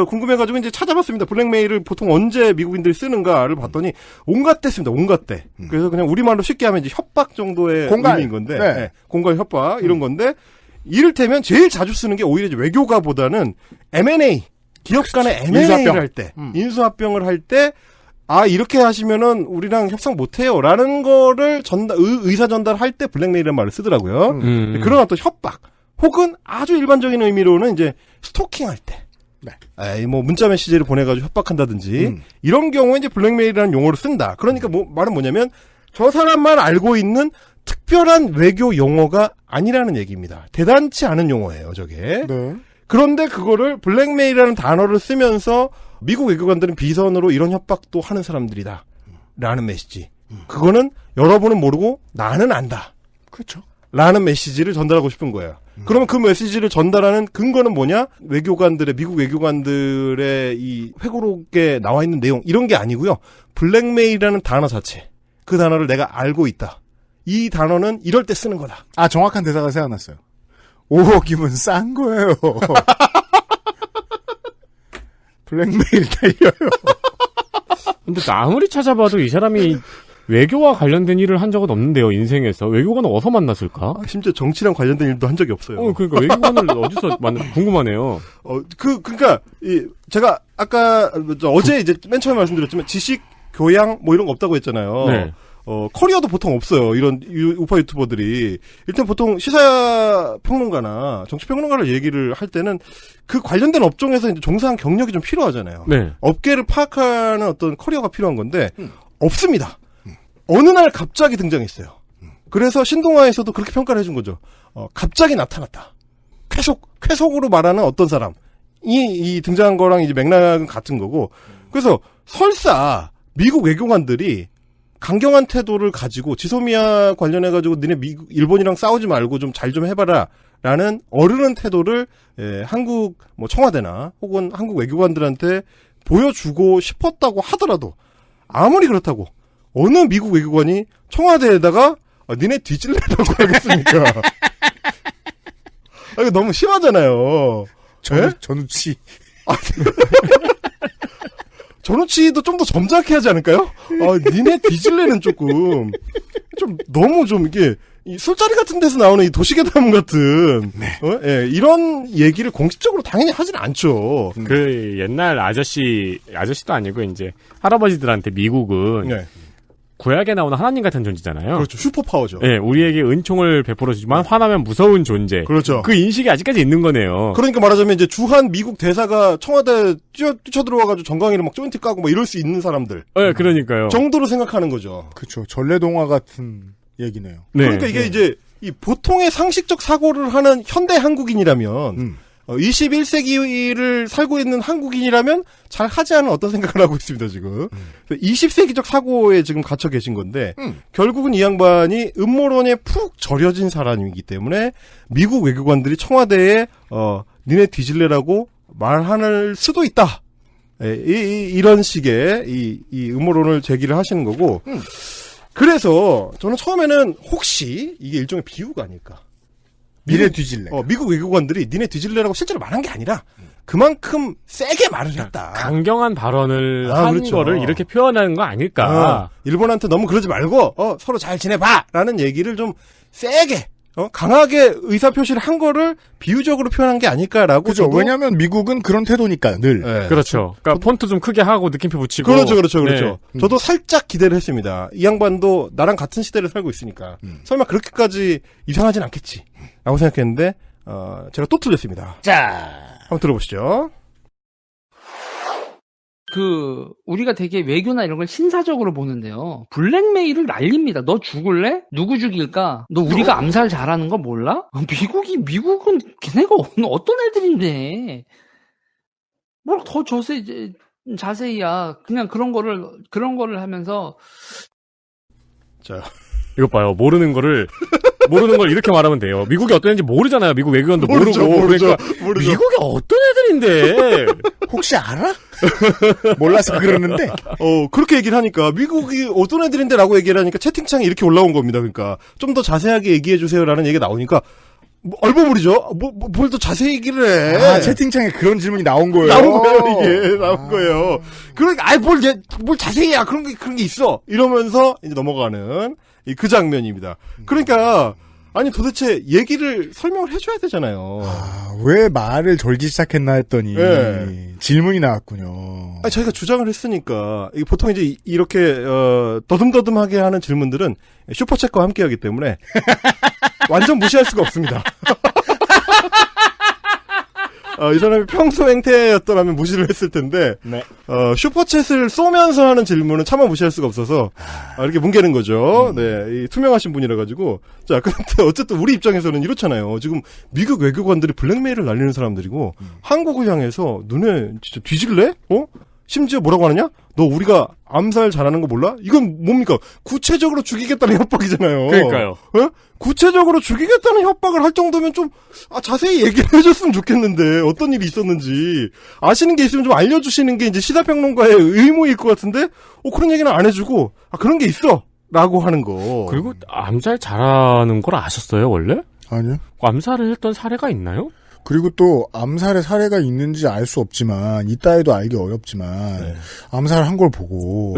궁금해가지고 이제 찾아봤습니다. 블랙메일을 보통 언제 미국인들이 쓰는가를 봤더니 온갖 때 씁니다. 온갖 때. 그래서 그냥 우리말로 쉽게 하면 이제 협박 정도의 의미인 건데, 네, 공갈 협박 이런 건데. 이를테면 제일 자주 쓰는 게 오히려 이제 외교가보다는 M&A, 기업 간의 M&A를 할 때, 인수합병을 할 때, 이렇게 하시면은 우리랑 협상 못해요. 라는 거를 의사 전달할 때 블랙메일이라는 말을 쓰더라고요. 그런 어떤 협박, 혹은 아주 일반적인 의미로는 이제 스토킹 할 때. 네. 뭐 문자 메시지를 보내가지고 협박한다든지, 이런 경우에 이제 블랙메일이라는 용어를 쓴다. 그러니까 말은 뭐냐면, 저 사람만 알고 있는 특별한 외교 용어가 아니라는 얘기입니다. 대단치 않은 용어예요, 저게. 네. 그런데 그거를 블랙메일이라는 단어를 쓰면서 미국 외교관들은 비선으로 이런 협박도 하는 사람들이다. 라는 메시지. 그거는 여러분은 모르고 나는 안다. 그렇죠. 라는 메시지를 전달하고 싶은 거예요. 그러면 그 메시지를 전달하는 근거는 뭐냐? 미국 외교관들의 이 회고록에 나와 있는 내용, 이런 게 아니고요. 블랙메일이라는 단어 자체. 그 단어를 내가 알고 있다. 이 단어는 이럴 때 쓰는 거다. 아, 정확한 대사가 생각났어요. 5억이면 싼 거예요. 블랙메일 달려요. 근데 아무리 찾아봐도 이 사람이 외교와 관련된 일을 한 적은 없는데요, 인생에서. 외교관은 어디서 만났을까? 심지어 정치랑 관련된 일도 한 적이 없어요. 그러니까 외교관을 어디서 궁금하네요. 그러니까 제가 아까 어제 이제 맨 처음에 말씀드렸지만 지식, 교양 뭐 이런 거 없다고 했잖아요. 네. 커리어도 보통 없어요. 이런 우파 유튜버들이. 일단 보통 시사 평론가나 정치 평론가를 얘기를 할 때는 그 관련된 업종에서 이제 종사한 경력이 좀 필요하잖아요. 네. 업계를 파악하는 어떤 커리어가 필요한 건데 없습니다. 어느 날 갑자기 등장했어요. 그래서 신동아에서도 그렇게 평가를 해준 거죠. 갑자기 나타났다. 쾌속으로 말하는 어떤 사람이 이 등장한 거랑 이제 맥락은 같은 거고. 그래서 설사 미국 외교관들이 강경한 태도를 가지고 지소미아 관련해가지고 니네 일본이랑 싸우지 말고 좀 잘 좀 해봐라 라는 어르는 태도를 한국 뭐 청와대나 혹은 한국 외교관들한테 보여주고 싶었다고 하더라도 아무리 그렇다고 어느 미국 외교관이 청와대에다가 니네 뒤질래라고 하겠습니까? 이거 너무 심하잖아요. 전우치. 전우치도 좀 더 점잖게 하지 않을까요? 니네 뒤질래는 조금 좀 너무 좀 이게 이 술자리 같은 데서 나오는 이 도시괴담 같은 이런 얘기를 공식적으로 당연히 하진 않죠. 그 옛날 아저씨도 아니고 이제 할아버지들한테 미국은 구약에 나오는 하나님 같은 존재잖아요. 그렇죠. 슈퍼파워죠. 네, 우리에게 은총을 베풀어주지만 화나면 무서운 존재. 그렇죠. 그 인식이 아직까지 있는 거네요. 그러니까 말하자면 이제 주한 미국 대사가 청와대 뛰쳐들어와가지고 정강이를 막 조인트 까고 막 이럴 수 있는 사람들. 네, 그러니까요. 정도로 생각하는 거죠. 그렇죠. 전래동화 같은 얘기네요. 네. 그러니까 이게 이제 이 보통의 상식적 사고를 하는 현대 한국인이라면 21세기를 살고 있는 한국인이라면 잘 하지 않은 어떤 생각을 하고 있습니다, 지금. 20세기적 사고에 지금 갇혀 계신 건데, 결국은 이 양반이 음모론에 푹 절여진 사람이기 때문에, 미국 외교관들이 청와대에, 니네 뒤질래라고 말할 수도 있다. 이런 식의, 이 음모론을 제기를 하시는 거고, 그래서, 저는 처음에는 혹시, 이게 일종의 비유가 아닐까. 니네 뒤질래. 미국 외교관들이 니네 뒤질래라고 실제로 말한 게 아니라 그만큼 세게 말을 했다. 강경한 발언을 한 그렇죠. 거를 이렇게 표현하는 거 아닐까. 일본한테 너무 그러지 말고 서로 잘 지내봐라는 얘기를 좀 세게 강하게 의사표시를 한 거를 비유적으로 표현한 게 아닐까라고. 그죠. 왜냐하면 미국은 그런 태도니까 늘. 네. 그렇죠. 그러니까 폰트 좀 크게 하고 느낌표 붙이고. 그렇죠. 네. 저도 살짝 기대를 했습니다. 이 양반도 나랑 같은 시대를 살고 있으니까 설마 그렇게까지 이상하진 않겠지. 라고 생각했는데 제가 또 틀렸습니다. 자, 한번 들어보시죠. 우리가 되게 외교나 이런 걸 신사적으로 보는데요. 블랙메일을 날립니다. 너 죽을래? 누구 죽일까? 너 우리가 암살 잘하는 거 몰라? 미국은 걔네가 어떤 애들인데. 뭘 더 자세히야. 그냥 그런 거를 하면서. 자. 이것 봐요. 모르는 걸 이렇게 말하면 돼요. 미국이 어떤 애인지 모르잖아요. 미국 외교관도 모르고. 모르죠. 미국이 어떤 애들인데. 혹시 알아? 몰라서 그러는데. 그렇게 얘기를 하니까 미국이 어떤 애들인데라고 얘기를 하니까 채팅창에 이렇게 올라온 겁니다. 그러니까 좀 더 자세하게 얘기해 주세요라는 얘기가 나오니까 얼버무리죠. 뭘 더 자세히 얘기를 해. 채팅창에 그런 질문이 나온 거예요. 나온 거예요. 그러니까 뭘 자세히야. 그런 게 있어. 이러면서 이제 넘어가는 그 장면입니다. 그러니까 아니 도대체 얘기를 설명을 해줘야 되잖아요. 왜 말을 절기 시작했나 했더니 질문이 나왔군요. 저희가 주장을 했으니까 보통 이제 이렇게 더듬더듬하게 하는 질문들은 슈퍼챗과 함께하기 때문에 완전 무시할 수가 없습니다. 이 사람이 평소 행태였더라면 무시를 했을 텐데, 슈퍼챗을 쏘면서 하는 질문은 차마 무시할 수가 없어서, 이렇게 뭉개는 거죠. 네, 투명하신 분이라가지고. 자, 근데 어쨌든 우리 입장에서는 이렇잖아요. 지금 미국 외교관들이 블랙메일을 날리는 사람들이고, 한국을 향해서 눈에 진짜 뒤질래? 심지어 뭐라고 하느냐? 너 우리가 암살 잘하는 거 몰라? 이건 뭡니까? 구체적으로 죽이겠다는 협박이잖아요. 그러니까요. 어? 구체적으로 죽이겠다는 협박을 할 정도면 좀 자세히 얘기를 해줬으면 좋겠는데 어떤 일이 있었는지 아시는 게 있으면 좀 알려주시는 게 이제 시사평론가의 의무일 것 같은데 그런 얘기는 안 해주고 그런 게 있어 라고 하는 거. 그리고 암살 잘하는 걸 아셨어요 원래? 아니요. 암살을 했던 사례가 있나요? 그리고 또 암살의 사례가 있는지 알 수 없지만 이따 해도 알기 어렵지만 암살을 한 걸 보고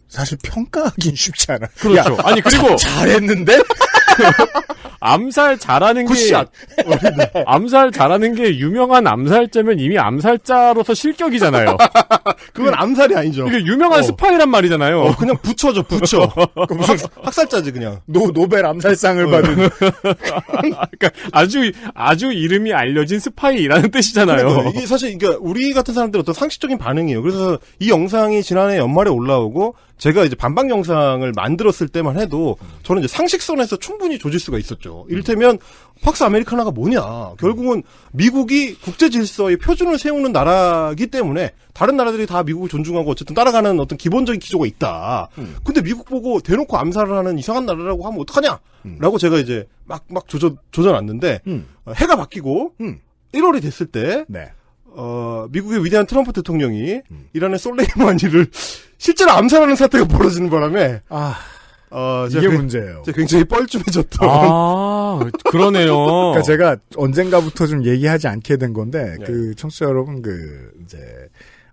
사실 평가하긴 쉽지 않아. 그렇죠. 아니 그리고 잘했는데 암살 잘하는 굿샷. 게 암살 잘하는 게 유명한 암살자면 이미 암살자로서 실격이잖아요. 그건 암살이 아니죠. 이게 유명한 스파이란 말이잖아요. 그냥 붙여. 무슨 학살자지 그냥. 노벨 암살상을 받은. 그러니까 아주 이름이 알려진 스파이라는 뜻이잖아요. 이게 사실 그러니까 우리 같은 사람들의 어떤 상식적인 반응이에요. 그래서 이 영상이 지난해 연말에 올라오고 제가 이제 반박 영상을 만들었을 때만 해도 저는 이제 상식선에서 충분히 조질 수가 있었죠. 이를테면 팍스 아메리카나가 뭐냐. 결국은 미국이 국제 질서의 표준을 세우는 나라이기 때문에 다른 나라들이 다 미국을 존중하고 어쨌든 따라가는 어떤 기본적인 기조가 있다. 근데 미국 보고 대놓고 암살을 하는 이상한 나라라고 하면 어떡하냐? 라고 제가 이제 막 조져놨는데 해가 바뀌고 1월이 됐을 때 미국의 위대한 트럼프 대통령이 이란의 솔레이마니를 실제로 암살하는 사태가 벌어지는 바람에 이게 문제예요. 제가 굉장히 뻘쭘해졌던. 그러네요. 그러니까 제가 언젠가부터 좀 얘기하지 않게 된 건데 그 청취자 여러분 이제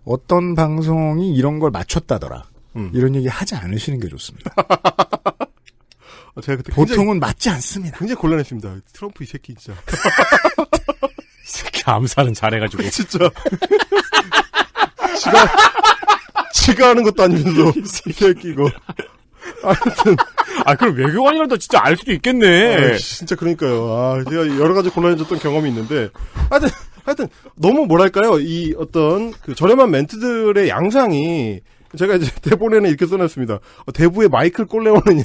어떤 방송이 이런 걸 맞췄다더라. 이런 얘기 하지 않으시는 게 좋습니다. 제가 그때 보통은 맞지 않습니다. 굉장히 곤란했습니다. 트럼프 이 새끼 진짜. 이 새끼 암살은 잘해가지고. 진짜. 지가 하는 것도 아니면서 이 새끼 이거. 아무튼 그럼 외교관이라도 진짜 알 수도 있겠네. 진짜 그러니까요. 제가 여러 가지 곤란해졌던 경험이 있는데 하여튼 너무 뭐랄까요? 이 어떤 그 저렴한 멘트들의 양상이 제가 이제 대본에는 이렇게 써놨습니다. 대부에 마이클 꼴레오느냐.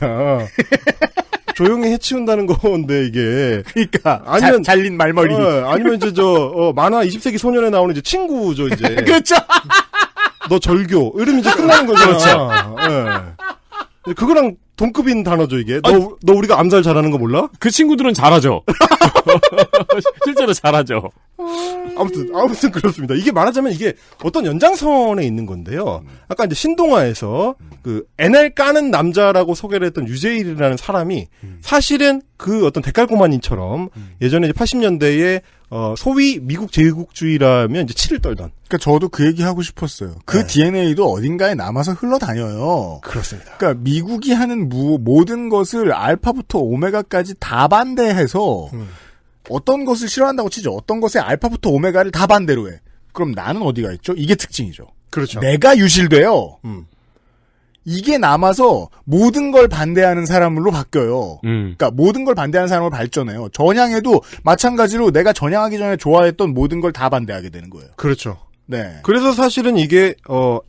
조용히 해치운다는 건데 이게. 그러니까 아니면 잘린 말머리. 아니면 이제 만화 20세기 소년에 나오는 이제 친구죠 이제. 그렇죠. 너 절교. 이러면 이제 끝나는 거잖아. 그렇죠. 그거랑 동급인 단어죠 이게. 너 우리가 암살 잘하는 거 몰라? 그 친구들은 잘하죠. 실제로 잘하죠. 아무튼 그렇습니다. 이게 말하자면 이게 어떤 연장선에 있는 건데요. 아까 이제 신동아에서 그 NL 까는 남자라고 소개를 했던 유재일이라는 사람이 사실은 그 어떤 데칼코마니처럼 예전에 이제 80년대에 소위 미국 제국주의라면 이제 치를 떨던. 그러니까 저도 그 얘기 하고 싶었어요. 그 DNA도 어딘가에 남아서 흘러다녀요. 그렇습니다. 그러니까 미국이 하는 모든 것을 알파부터 오메가까지 다 반대해서 어떤 것을 싫어한다고 치죠. 어떤 것에 알파부터 오메가를 다 반대로 해. 그럼 나는 어디가 있죠? 이게 특징이죠. 그렇죠. 내가 유실돼요. 이게 남아서 모든 걸 반대하는 사람으로 바뀌어요. 그러니까 모든 걸 반대하는 사람을 발전해요. 전향해도 마찬가지로 내가 전향하기 전에 좋아했던 모든 걸 다 반대하게 되는 거예요. 그렇죠. 네. 그래서 사실은 이게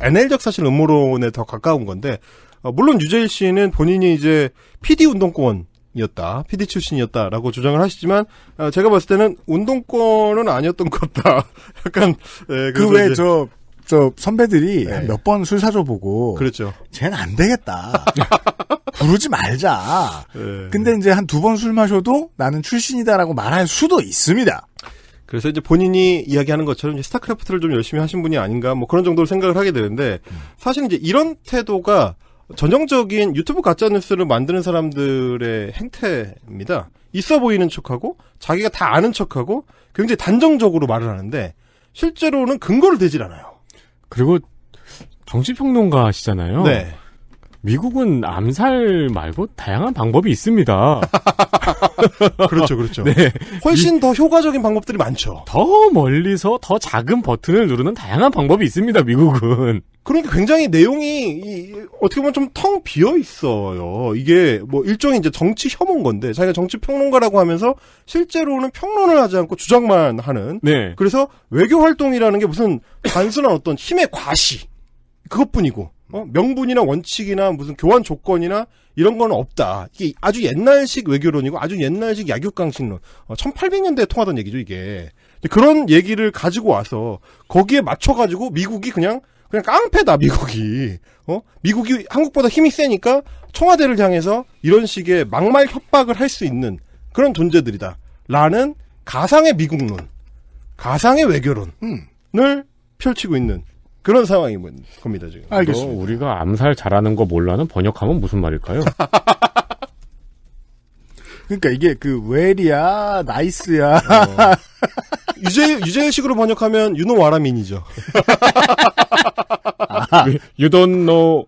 NL적 사실 음모론에 더 가까운 건데 물론 유재일 씨는 본인이 이제 PD 운동권이었다, PD 출신이었다라고 주장을 하시지만 제가 봤을 때는 운동권은 아니었던 것 같다. 약간 그 외에 저 선배들이 몇 번 술 사줘보고 그렇죠. 쟤는 안 되겠다. 부르지 말자. 근데 이제 한 2번 술 마셔도 나는 출신이다라고 말할 수도 있습니다. 그래서 이제 본인이 이야기하는 것처럼 이제 스타크래프트를 좀 열심히 하신 분이 아닌가 뭐 그런 정도로 생각을 하게 되는데 사실 이제 이런 태도가 전형적인 유튜브 가짜뉴스를 만드는 사람들의 행태입니다. 있어 보이는 척하고 자기가 다 아는 척하고 굉장히 단정적으로 말을 하는데 실제로는 근거를 대질 않아요. 그리고 정치평론가시잖아요. 네. 미국은 암살 말고 다양한 방법이 있습니다. 그렇죠. 네. 훨씬 더 효과적인 방법들이 많죠. 더 멀리서 더 작은 버튼을 누르는 다양한 방법이 있습니다, 미국은. 그러니까 굉장히 내용이 어떻게 보면 좀 텅 비어 있어요. 이게 뭐 일종의 이제 정치 혐오인 건데 자기가 정치 평론가라고 하면서 실제로는 평론을 하지 않고 주장만 하는. 네. 그래서 외교 활동이라는 게 무슨 단순한 어떤 힘의 과시 그것뿐이고 명분이나 원칙이나 무슨 교환 조건이나 이런 건 없다. 이게 아주 옛날식 외교론이고 아주 옛날식 약육강식론. 1800년대에 통하던 얘기죠, 이게. 그런 얘기를 가지고 와서 거기에 맞춰가지고 미국이 그냥 그냥 깡패다 미국이. 미국이 한국보다 힘이 세니까 청와대를 향해서 이런 식의 막말 협박을 할 수 있는 그런 존재들이다. 라는 가상의 미국론, 가상의 외교론을 펼치고 있는 그런 상황인 겁니다, 지금. 알겠습니다. 우리가 암살 잘하는 거 몰라는 번역하면 무슨 말일까요? 그러니까 이게 그 웰이야, 나이스야. 유재식으로 번역하면 you know what I mean이죠. You don't know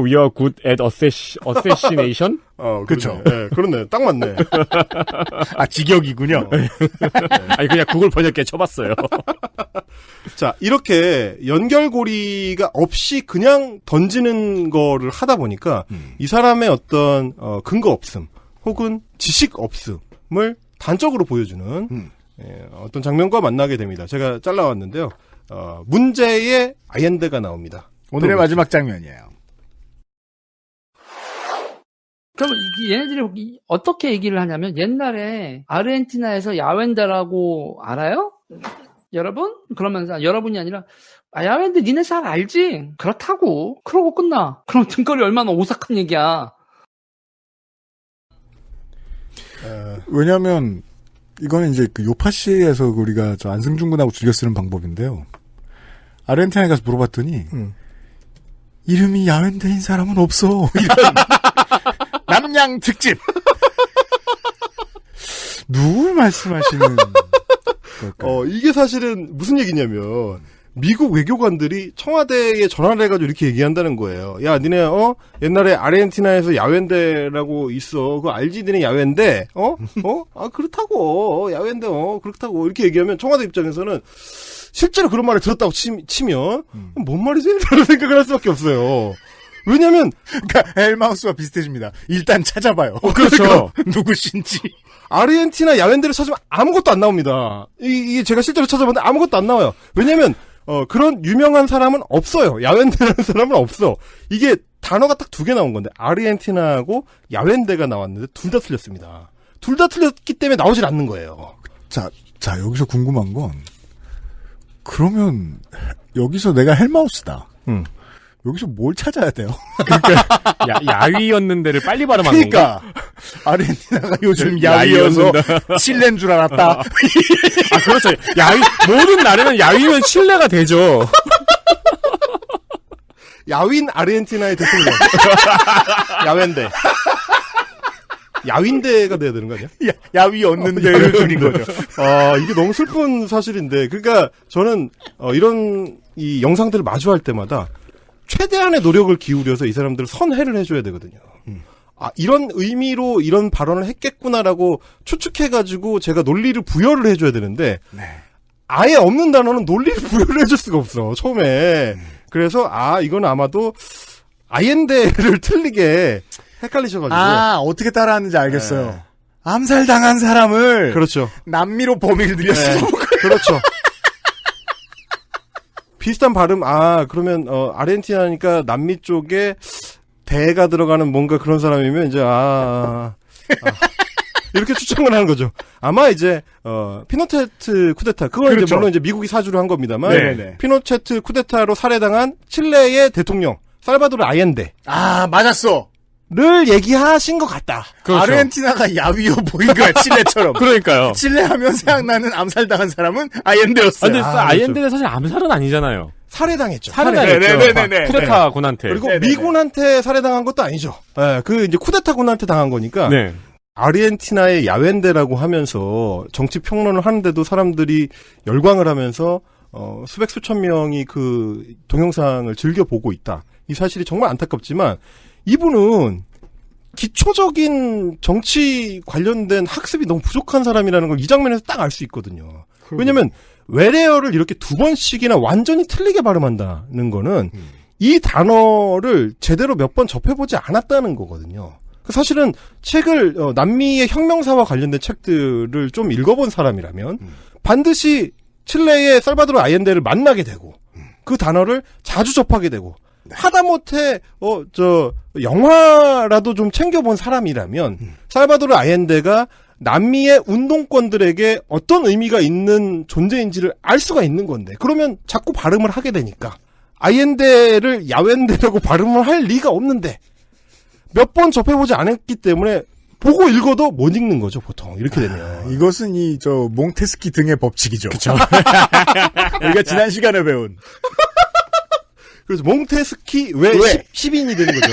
we are good at assassination? 그렇죠. 네, 그렇네. 딱 맞네. 직역이군요. 아니 그냥 구글 번역기에 쳐봤어요. 자, 이렇게 연결고리가 없이 그냥 던지는 거를 하다 보니까 이 사람의 어떤 근거 없음 혹은 지식 없음을 단적으로 보여주는 어떤 장면과 만나게 됩니다. 제가 잘라왔는데요. 문제의 아옌데가 나옵니다. 오늘의 마지막 장면이에요. 그럼 얘네들이 어떻게 얘기를 하냐면 옛날에 아르헨티나에서 야웬데라고 알아요? 여러분? 그러면서 여러분이 아니라 야웬데 니네 잘 알지? 그렇다고. 그러고 끝나. 그럼 등거리 얼마나 오싹한 얘기야. 왜냐하면 이거는 이제 그 요파시에서 우리가 저 안승준 군하고 즐겨 쓰는 방법인데요. 아르헨티나에 가서 물어봤더니 이름이 야웬데인 사람은 없어. 이런 남양 특집. 누굴 말씀하시는 걸까요? 이게 사실은 무슨 얘기냐면 미국 외교관들이 청와대에 전화를 해가지고 이렇게 얘기한다는 거예요. 야, 니네 옛날에 아르헨티나에서 야웬데라고 있어. 그거 알지? 니네 야웬데? 그렇다고. 야웬데 그렇다고. 이렇게 얘기하면 청와대 입장에서는 실제로 그런 말을 들었다고 치면 뭔 말이지? 라는 생각을 할 수밖에 없어요. 왜냐면 그러니까 헬마우스와 비슷해집니다. 일단 찾아봐요. 그렇죠. 누구신지. 아르헨티나 야웬데를 찾으면 아무것도 안 나옵니다. 이게 제가 실제로 찾아봤는데 아무것도 안 나와요. 왜냐면 그런 유명한 사람은 없어요. 야웬데라는 사람은 없어. 이게 단어가 딱 2개 나온 건데 아르헨티나하고 야웬데가 나왔는데 둘 다 틀렸습니다. 둘 다 틀렸기 때문에 나오질 않는 거예요. 자 여기서 궁금한 건 그러면 여기서 내가 헬마우스다. 여기서 뭘 찾아야 돼요? 그러니까 야위였는데를 빨리 발음한 그러니까 아르헨티나가 요즘 야위여서 칠레인 줄 알았다. 그렇죠. 야위 모든 나라는 야위면 칠레가 되죠. 야윈 아르헨티나의 대통령. 야웬데. 야윈데가 돼야 되는 거 아니야? 야위 얻는데를 줄인 거죠. 이게 너무 슬픈 사실인데, 그러니까 저는 이런 이 영상들을 마주할 때마다 최대한의 노력을 기울여서 이 사람들을 선회를 해줘야 되거든요. 이런 의미로 이런 발언을 했겠구나라고 추측해가지고 제가 논리를 부여를 해줘야 되는데, 아예 없는 단어는 논리를 부여를 해줄 수가 없어, 처음에. 그래서, 이건 아마도 아옌데를 틀리게 헷갈리셔가지고. 어떻게 따라하는지 알겠어요. 암살당한 사람을. 그렇죠. 남미로 범위를 늘렸어. 그렇죠. 비슷한 발음, 그러면, 아르헨티나니까 남미 쪽에 대가 들어가는 뭔가 그런 사람이면 이제, 이렇게 추정을 하는 거죠. 아마 이제, 피노체트 쿠데타. 그건 그렇죠. 이제 물론 이제 미국이 사주를 한 겁니다만. 네네. 피노체트 쿠데타로 살해당한 칠레의 대통령, 살바도르 아옌데. 맞았어. 를 얘기하신 것 같다. 그렇죠. 아르헨티나가 야위어 보인 거야, 칠레처럼. 그러니까요. 칠레 하면 생각나는 암살당한 사람은 아옌데였어요. 근데 아옌데는 사실 암살은 아니잖아요. 살해당했죠. 살해당했죠. 쿠데타 군한테. 그리고 미군한테 살해당한 것도 아니죠. 이제 쿠데타 군한테 당한 거니까. 네. 아르헨티나의 야웬데라고 하면서 정치 평론을 하는데도 사람들이 열광을 하면서 수백 수천 명이 그 동영상을 즐겨 보고 있다. 이 사실이 정말 안타깝지만 이분은 기초적인 정치 관련된 학습이 너무 부족한 사람이라는 걸 이 장면에서 딱 알 수 있거든요. 왜냐면 외래어를 이렇게 2번씩이나 완전히 틀리게 발음한다는 거는 이 단어를 제대로 몇 번 접해보지 않았다는 거거든요. 사실은 책을 남미의 혁명사와 관련된 책들을 좀 읽어본 사람이라면 반드시 칠레의 살바도르 아옌데를 만나게 되고 그 단어를 자주 접하게 되고 하다못해 영화라도 좀 챙겨본 사람이라면 살바도르 아옌데가 남미의 운동권들에게 어떤 의미가 있는 존재인지를 알 수가 있는 건데 그러면 자꾸 발음을 하게 되니까 아이엔데를 야웬데라고 발음을 할 리가 없는데 몇 번 접해보지 않았기 때문에 보고 읽어도 못 읽는 거죠, 보통. 이렇게 되면. 이것은 몽테스키 등의 법칙이죠. 그쵸. 우리가 지난 시간에 배운. 그래서 몽테스키 왜 10인이 되는 거죠.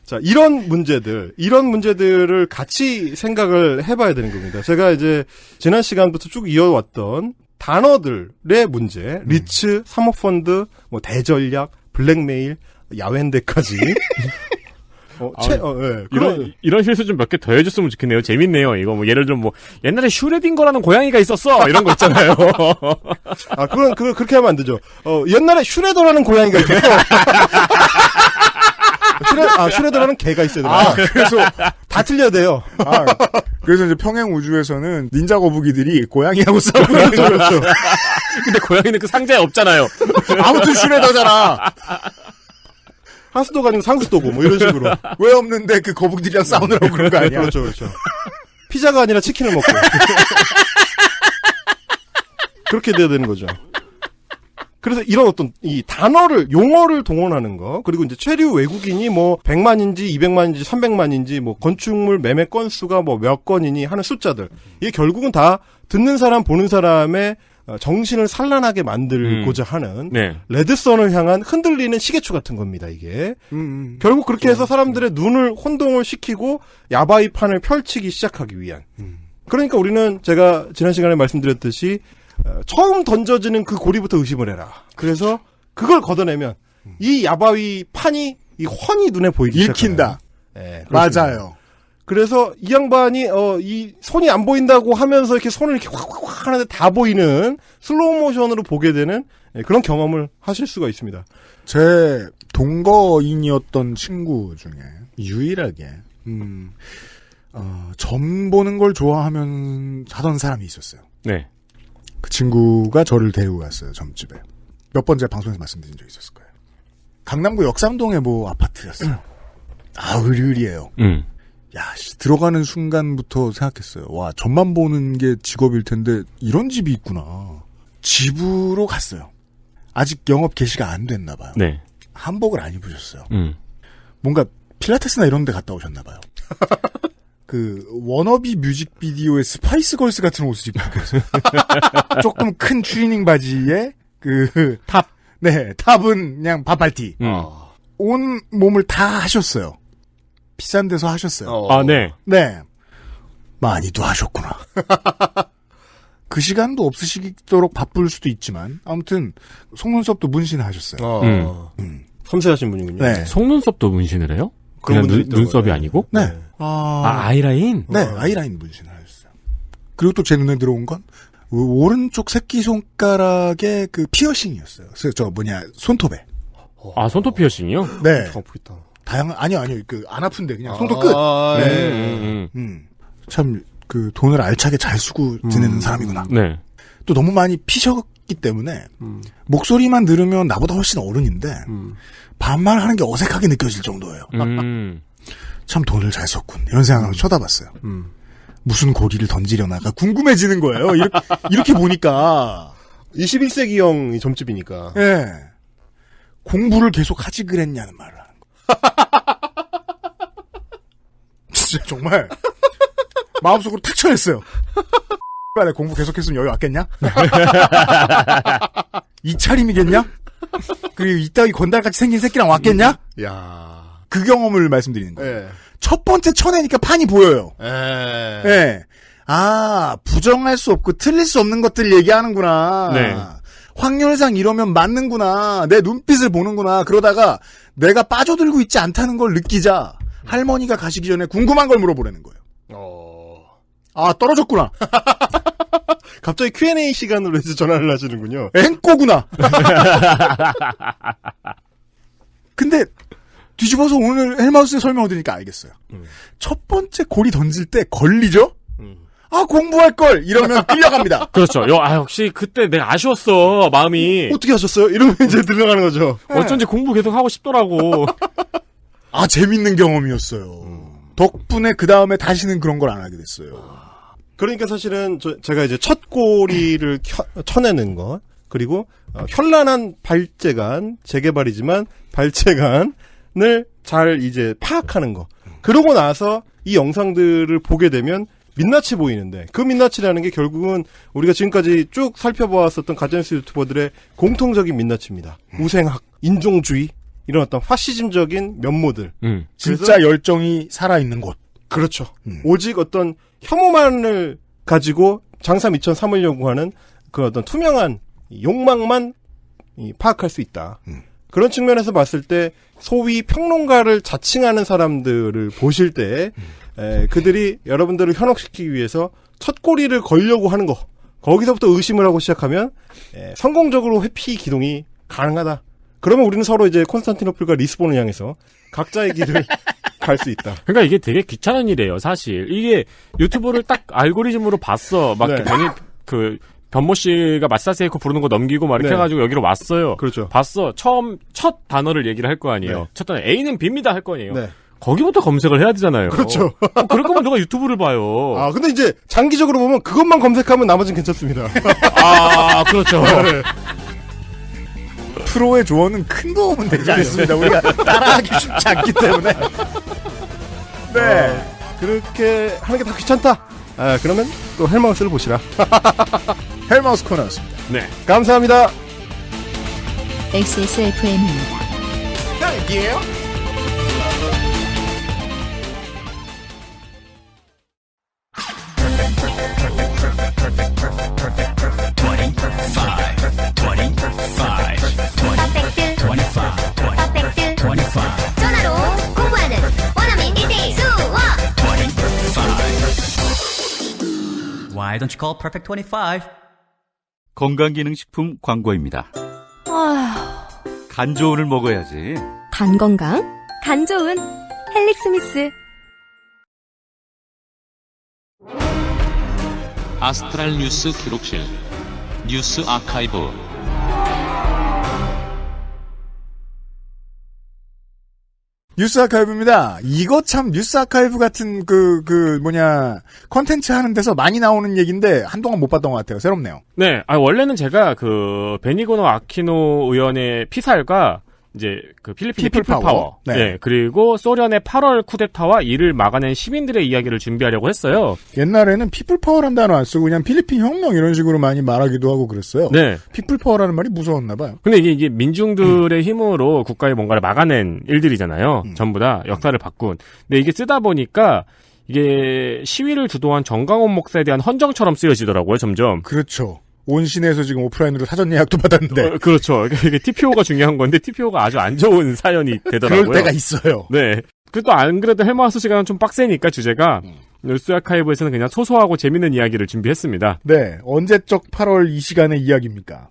자, 이런 문제들을 같이 생각을 해봐야 되는 겁니다. 제가 이제 지난 시간부터 쭉 이어왔던 단어들의 문제, 리츠, 사모펀드, 뭐 대전략, 블랙메일, 야웬데까지. 이런 실수 좀 몇 개 더 해줬으면 좋겠네요. 재밌네요. 이거 뭐 예를 들면 뭐 옛날에 슈레딩거라는 고양이가 있었어 이런 거 있잖아요. 아, 그렇게 하면 안 되죠. 옛날에 슈레더라는 고양이가 있었어. 슈레더라는 개가 있어야 돼요. 그래서 다 틀려야 돼요. 그래서 이제 평행 우주에서는 닌자 거북이들이 고양이하고 싸우고 있는 거죠. 그렇죠. 근데 고양이는 그 상자에 없잖아요. 아무튼 슈레더잖아. 하수도가 아니고 상수도고 뭐 이런 식으로. 왜 없는데 그 거북이들이랑 싸우느라고 그런 거 아니야? 그렇죠. 피자가 아니라 치킨을 먹고. 그렇게 돼야 되는 거죠. 그래서 이런 어떤 이 용어를 동원하는 거, 그리고 이제 체류 외국인이 뭐 100만인지 200만인지 300만인지 뭐 건축물 매매 건수가 뭐 몇 건이니 하는 숫자들. 이게 결국은 다 듣는 사람 보는 사람의 정신을 산란하게 만들고자 하는 레드선을 향한 흔들리는 시계추 같은 겁니다, 이게. 결국 그렇게 해서 사람들의 눈을 혼동을 시키고 야바이판을 펼치기 시작하기 위한. 그러니까 우리는 제가 지난 시간에 말씀드렸듯이 처음 던져지는 그 고리부터 의심을 해라. 그래서 그걸 걷어내면 이 야바위 판이 이 훤히 눈에 보이기 읽힌다. 네, 맞아요. 그래서 이 양반이 이 손이 안 보인다고 하면서 이렇게 손을 이렇게 확확 하는데 다 보이는 슬로우 모션으로 보게 되는 그런 경험을 하실 수가 있습니다. 제 동거인이었던 친구 중에 유일하게 점 보는 걸 좋아하면 하던 사람이 있었어요. 네. 그 친구가 저를 데리고 갔어요, 점집에. 몇 번째 방송에서 말씀드린 적이 있었을 거예요. 강남구 역삼동의 뭐 아파트였어요. 으리으리해요. 야, 들어가는 순간부터 생각했어요. 와, 점만 보는 게 직업일 텐데 이런 집이 있구나. 집으로 갔어요. 아직 영업 개시가 안 됐나 봐요. 네. 한복을 안 입으셨어요. 뭔가 필라테스나 이런 데 갔다 오셨나 봐요. 그 워너비 뮤직비디오의 스파이스 걸스 같은 옷을 입고 계세요. 조금 큰 추리닝 바지에 그 탑. 네, 탑은 그냥 반팔티. 온 몸을 다 하셨어요. 비싼 데서 하셨어요. 아, 네. 네. 많이도 하셨구나. 그 시간도 없으시도록 바쁠 수도 있지만 아무튼 속눈썹도 문신을 하셨어요. 섬세하신 분이군요. 네. 속눈썹도 문신을 해요? 그냥 눈썹이 아니고? 네. 아이라인? 네, 아이라인 문신을 하셨어요. 그리고 또 제 눈에 들어온 건 오른쪽 새끼손가락에 그 피어싱이었어요. 손톱에. 아, 손톱 피어싱이요? 네. 아프겠다. 아니요. 안 아픈데 그냥 손톱 끝. 네. 참 그 돈을 알차게 잘 쓰고 지내는 사람이구나. 네. 또 너무 많이 피셨기 때문에 목소리만 들으면 나보다 훨씬 어른인데 반말하는 게 어색하게 느껴질 정도예요. 참 돈을 잘 썼군. 이런 생각을 쳐다봤어요. 무슨 고리를 던지려나가 궁금해지는 거예요. 이렇게 보니까 21세기형 점집이니까. 네. 공부를 계속 하지 그랬냐는 말을 하는 거. 진짜 정말 마음속으로 탁 쳐냈어요. 내가 공부 계속했으면 여기 왔겠냐? 이 차림이겠냐? 그리고 이따위 건달같이 생긴 새끼랑 왔겠냐? 야, 그 경험을 말씀드리는 거예요. 첫 번째 쳐내니까 판이 보여요. 네. 아, 부정할 수 없고 틀릴 수 없는 것들 얘기하는구나. 네. 확률상 이러면 맞는구나. 내 눈빛을 보는구나. 그러다가 내가 빠져들고 있지 않다는 걸 느끼자 할머니가 가시기 전에 궁금한 걸 물어보라는 거예요. 아, 떨어졌구나. 갑자기 Q&A 시간으로 해서 전화를 하시는군요. 앵꼬구나. 근데 뒤집어서 오늘 헬마우스의 설명을 드리니까 알겠어요. 첫 번째 고리 던질 때 걸리죠? 아, 공부할 걸! 이러면 끌려갑니다. 그렇죠. 역시 그때 내가 아쉬웠어, 마음이. 어떻게 하셨어요? 이러면 이제 들어가는 거죠. 어쩐지 공부 계속 하고 싶더라고. 아, 재밌는 경험이었어요. 덕분에 그 다음에 다시는 그런 걸 안 하게 됐어요. 그러니까 사실은 제가 이제 첫 꼬리를 쳐내는 것, 그리고 현란한 발재간, 재개발이지만 발재간을 잘 이제 파악하는 거. 그러고 나서 이 영상들을 보게 되면 민낯이 보이는데, 그 민낯이라는 게 결국은 우리가 지금까지 쭉 살펴보았었던 가짜뉴스 유튜버들의 공통적인 민낯입니다. 우생학, 인종주의, 이런 어떤 파시즘적인 면모들. 진짜 열정이 살아있는 곳. 그렇죠. 오직 어떤 혐오만을 가지고 장사 미천 삼으려고 하는 그 어떤 투명한 욕망만 파악할 수 있다. 그런 측면에서 봤을 때 소위 평론가를 자칭하는 사람들을 보실 때 그들이 여러분들을 현혹시키기 위해서 첫 꼬리를 걸려고 하는 거, 거기서부터 의심을 하고 시작하면 성공적으로 회피 기동이 가능하다. 그러면 우리는 서로 이제 콘스탄티노플과 리스본을 향해서 각자의 길을 갈 수 있다. 그러니까 이게 되게 귀찮은 일이에요, 사실. 이게 유튜브를 딱 알고리즘으로 봤어. 막 네. 괜히 변모 씨가 마사세이코 부르는 거 넘기고 막 이렇게 네. 해가지고 여기로 왔어요. 그렇죠. 봤어. 첫 단어를 얘기를 할 거 아니에요. 네. 첫 단어 A는 B입니다 할 거 아니에요. 네. 거기부터 검색을 해야 되잖아요. 그렇죠. 그럴 거면 누가 유튜브를 봐요. 아, 근데 이제 장기적으로 보면 그것만 검색하면 나머지는 괜찮습니다. 아, 그렇죠. 네. 프로의 조언은 큰 도움은 되지 않습니다. 우리가 따라하기 쉽지 않기 때문에. 네. 그렇게 하는 게 다 귀찮다. 아, 그러면 또 헬마우스를 보시라. 헬마우스 코너였습니다. 네. 감사합니다. XSFM입니다. 딱이에요? 전화로 공부하는 원어민 1대1 수업. Why don't you call Perfect 25? 건강기능식품 광고입니다. 간 좋은을 먹어야지. 간 건강, 간 좋은 헬릭 스미스. 아스트랄 뉴스 기록실 뉴스 아카이브. 뉴스 아카이브입니다. 이거 참 뉴스 아카이브 같은 컨텐츠 하는 데서 많이 나오는 얘기인데 한동안 못 봤던 것 같아요. 새롭네요. 네, 원래는 제가 베니고노 아키노 의원의 피살과 이제 필리핀의 피플파워. 네. 네. 그리고 소련의 8월 쿠데타와 이를 막아낸 시민들의 이야기를 준비하려고 했어요. 옛날에는 피플파워란 단어 안 쓰고 그냥 필리핀 혁명 이런 식으로 많이 말하기도 하고 그랬어요. 네. 피플파워라는 말이 무서웠나 봐요. 근데 이게 민중들의 힘으로 국가의 뭔가를 막아낸 일들이잖아요. 전부 다 역사를 바꾼. 근데 이게 쓰다 보니까 이게 시위를 주도한 정강원 목사에 대한 헌정처럼 쓰여지더라고요, 점점. 그렇죠. 온신에서 지금 오프라인으로 사전 예약도 받았는데. 그렇죠. 이게 TPO가 중요한 건데 TPO가 아주 안 좋은 사연이 되더라고요. 그럴 때가 있어요. 네. 그리고 또 안 그래도 헬마우스 시간은 좀 빡세니까 주제가 뉴스 아카이브에서는 그냥 소소하고 재밌는 이야기를 준비했습니다. 네. 언제적 8월 이 시간의 이야기입니까?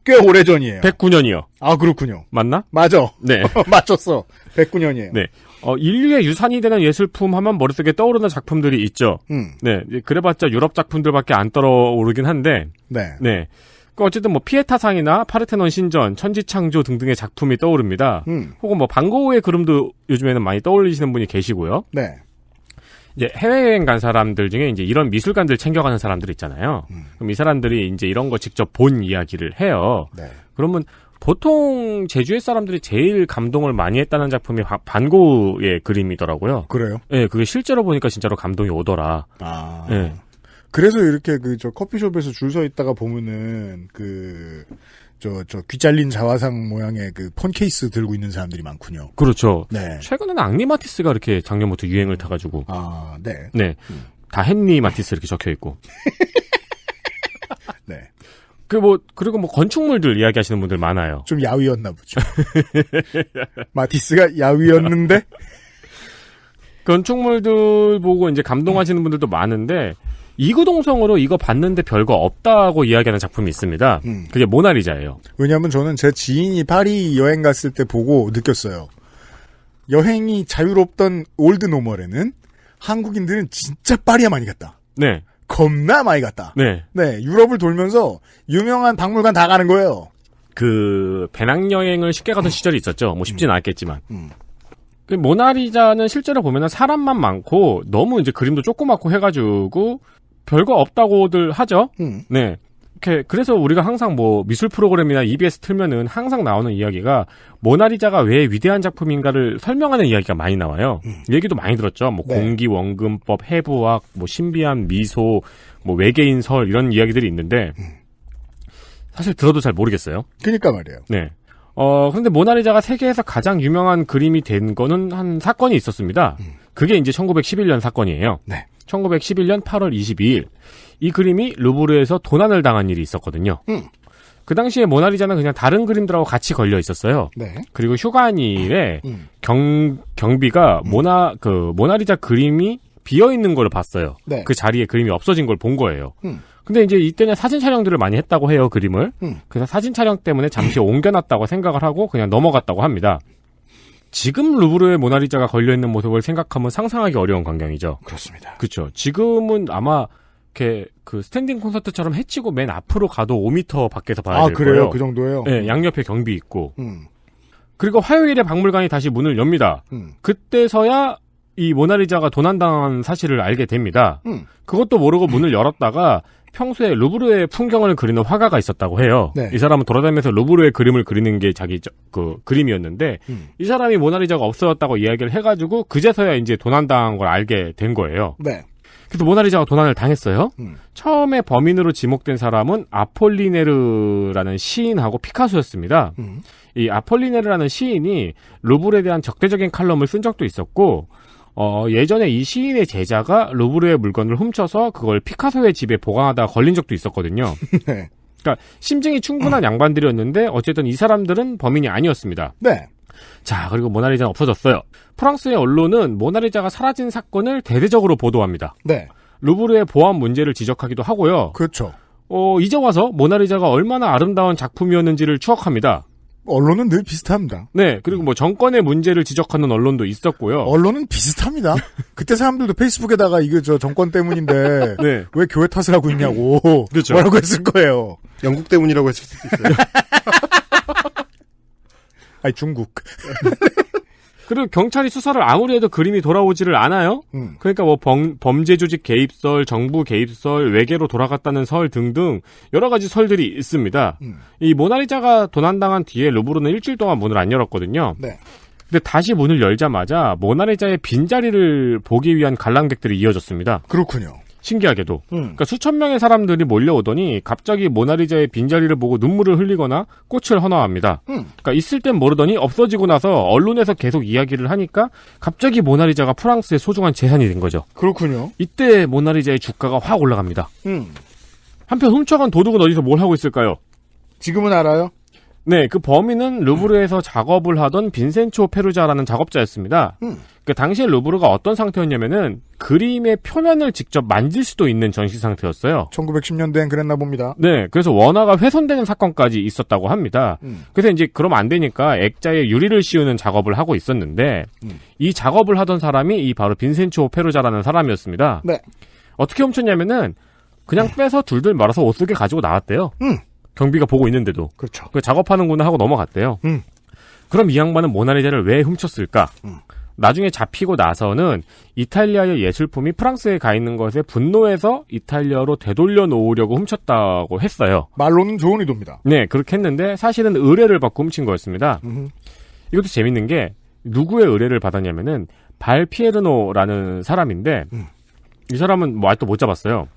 꽤 오래전이에요. 109년이요. 아, 그렇군요. 맞나? 맞아. 네. 맞췄어. 109년이에요. 네. 인류의 유산이 되는 예술품 하면 머릿속에 떠오르는 작품들이 있죠. 네. 그래봤자 유럽 작품들밖에 안 떠오르긴 한데. 네. 네. 어쨌든 피에타상이나 파르테논 신전, 천지창조 등등의 작품이 떠오릅니다. 혹은 반고흐의 그림도 요즘에는 많이 떠올리시는 분이 계시고요. 네. 이제 해외여행 간 사람들 중에 이제 이런 미술관들 챙겨가는 사람들 있잖아요. 그럼 이 사람들이 이제 이런 거 직접 본 이야기를 해요. 네. 그러면 보통 제주의 사람들이 제일 감동을 많이 했다는 작품이 반고흐의 그림이더라고요. 그래요? 네, 그게 실제로 보니까 진짜로 감동이 오더라. 아. 네. 그래서 이렇게 커피숍에서 줄 서 있다가 보면은 귀 잘린 자화상 모양의 폰 케이스 들고 있는 사람들이 많군요. 그렇죠. 네. 최근에는 앙리 마티스가 이렇게 작년부터 유행을 타가지고. 아, 네. 네. 다 헨리 마티스 이렇게 적혀 있고. 네. 그리고 건축물들 이야기하시는 분들 많아요. 좀 야위였나 보죠. 마티스가 야위였는데? 건축물들 보고 이제 감동하시는 분들도 많은데, 이구동성으로 이거 봤는데 별거 없다고 이야기하는 작품이 있습니다. 그게 모나리자예요. 왜냐하면 저는 제 지인이 파리 여행 갔을 때 보고 느꼈어요. 여행이 자유롭던 올드 노멀에는 한국인들은 진짜 파리에 많이 갔다. 네. 겁나 많이 갔다. 네. 네, 유럽을 돌면서 유명한 박물관 다 가는 거예요. 배낭여행을 쉽게 가던 시절이 있었죠. 쉽지는 않았겠지만. 모나리자는 실제로 보면은 사람만 많고 너무 이제 그림도 조그맣고 해가지고 별거 없다고들 하죠. 네. 그래서 우리가 항상 뭐 미술 프로그램이나 EBS 틀면은 항상 나오는 이야기가 모나리자가 왜 위대한 작품인가를 설명하는 이야기가 많이 나와요. 얘기도 많이 들었죠. 뭐 네. 공기 원근법, 해부학, 뭐 신비한 미소, 뭐 외계인 설 이런 이야기들이 있는데 사실 들어도 잘 모르겠어요. 그러니까 말이에요. 네. 그런데 모나리자가 세계에서 가장 유명한 그림이 된 거는 한 사건이 있었습니다. 그게 이제 1911년 사건이에요. 네. 1911년 8월 22일. 이 그림이 루브르에서 도난을 당한 일이 있었거든요. 그 당시에 모나리자는 그냥 다른 그림들하고 같이 걸려 있었어요. 네. 그리고 휴관일에 경비가 모나리자 그림이 비어 있는 걸 봤어요. 네. 그 자리에 그림이 없어진 걸 본 거예요. 근데 이제 이때는 사진 촬영들을 많이 했다고 해요, 그림을. 그래서 사진 촬영 때문에 잠시 옮겨놨다고 생각을 하고 그냥 넘어갔다고 합니다. 지금 루브르에 모나리자가 걸려있는 모습을 생각하면 상상하기 어려운 광경이죠. 그렇습니다. 그렇죠. 지금은 아마 이렇게 그 스탠딩 콘서트처럼 해치고 맨 앞으로 가도 5m 밖에서 봐야 될 그래요? 거예요. 그 정도예요? 네, 양옆에 경비 있고. 그리고 화요일에 박물관이 다시 문을 엽니다. 그때서야 이 모나리자가 도난당한 사실을 알게 됩니다. 그것도 모르고 문을 열었다가 평소에 루브르의 풍경을 그리는 화가가 있었다고 해요. 네. 이 사람은 돌아다니면서 루브르의 그림을 그리는 게 자기 그 그림이었는데 이 사람이 모나리자가 없어졌다고 이야기를 해가지고 그제서야 이제 도난당한 걸 알게 된 거예요. 네. 그래서 모나리자가 도난을 당했어요. 처음에 범인으로 지목된 사람은 아폴리네르라는 시인하고 피카소였습니다. 이 아폴리네르라는 시인이 루브르에 대한 적대적인 칼럼을 쓴 적도 있었고 예전에 이 시인의 제자가 루브르의 물건을 훔쳐서 그걸 피카소의 집에 보관하다가 걸린 적도 있었거든요. 네. 그러니까 심증이 충분한 양반들이었는데 어쨌든 이 사람들은 범인이 아니었습니다. 네. 자, 그리고 모나리자는 없어졌어요. 프랑스의 언론은 모나리자가 사라진 사건을 대대적으로 보도합니다. 네. 루브르의 보안 문제를 지적하기도 하고요. 그렇죠. 이제 와서 모나리자가 얼마나 아름다운 작품이었는지를 추억합니다. 언론은 늘 비슷합니다. 네, 그리고 뭐 정권의 문제를 지적하는 언론도 있었고요. 언론은 비슷합니다. 그때 사람들도 페이스북에다가 이거 저 정권 때문인데 네. 왜 교회 탓을 하고 있냐고 그렇죠. 뭐라고 했을 거예요. 영국 때문이라고 했을 수도 있어요. 아니 중국. 그리고 경찰이 수사를 아무리 해도 그림이 돌아오지를 않아요. 그러니까 뭐 범죄 조직 개입설, 정부 개입설, 외계로 돌아갔다는 설 등등 여러 가지 설들이 있습니다. 이 모나리자가 도난당한 뒤에 루브르는 일주일 동안 문을 안 열었거든요. 네. 근데 다시 문을 열자마자 모나리자의 빈자리를 보기 위한 관람객들이 이어졌습니다. 그렇군요. 신기하게도. 그러니까 수천 명의 사람들이 몰려오더니 갑자기 모나리자의 빈자리를 보고 눈물을 흘리거나 꽃을 헌화합니다. 그러니까 있을 땐 모르더니 없어지고 나서 언론에서 계속 이야기를 하니까 갑자기 모나리자가 프랑스의 소중한 재산이 된 거죠. 그렇군요. 이때 모나리자의 주가가 확 올라갑니다. 한편 훔쳐간 도둑은 어디서 뭘 하고 있을까요? 지금은 알아요? 네, 그 범인은 루브르에서 작업을 하던 빈센초 페루자라는 작업자였습니다. 그 당시에 루브르가 어떤 상태였냐면은 그림의 표면을 직접 만질 수도 있는 전시 상태였어요. 1910년대엔 그랬나 봅니다. 네, 그래서 원화가 훼손되는 사건까지 있었다고 합니다. 그래서 이제 그러면 안 되니까 액자에 유리를 씌우는 작업을 하고 있었는데 이 작업을 하던 사람이 이 바로 빈센초 페루자라는 사람이었습니다. 네. 어떻게 훔쳤냐면은 그냥 빼서 둘둘 말아서 옷 속에 가지고 나왔대요. 경비가 보고 있는데도. 그렇죠. 작업하는구나 하고 넘어갔대요. 그럼 이 양반은 모나리자를 왜 훔쳤을까? 나중에 잡히고 나서는 이탈리아의 예술품이 프랑스에 가 있는 것에 분노해서 이탈리아로 되돌려 놓으려고 훔쳤다고 했어요. 말로는 좋은 의도입니다. 네, 그렇게 했는데 사실은 의뢰를 받고 훔친 거였습니다. 이것도 재밌는 게 누구의 의뢰를 받았냐면은 발피에르노라는 사람인데 이 사람은 뭐 아직도 못 잡았어요.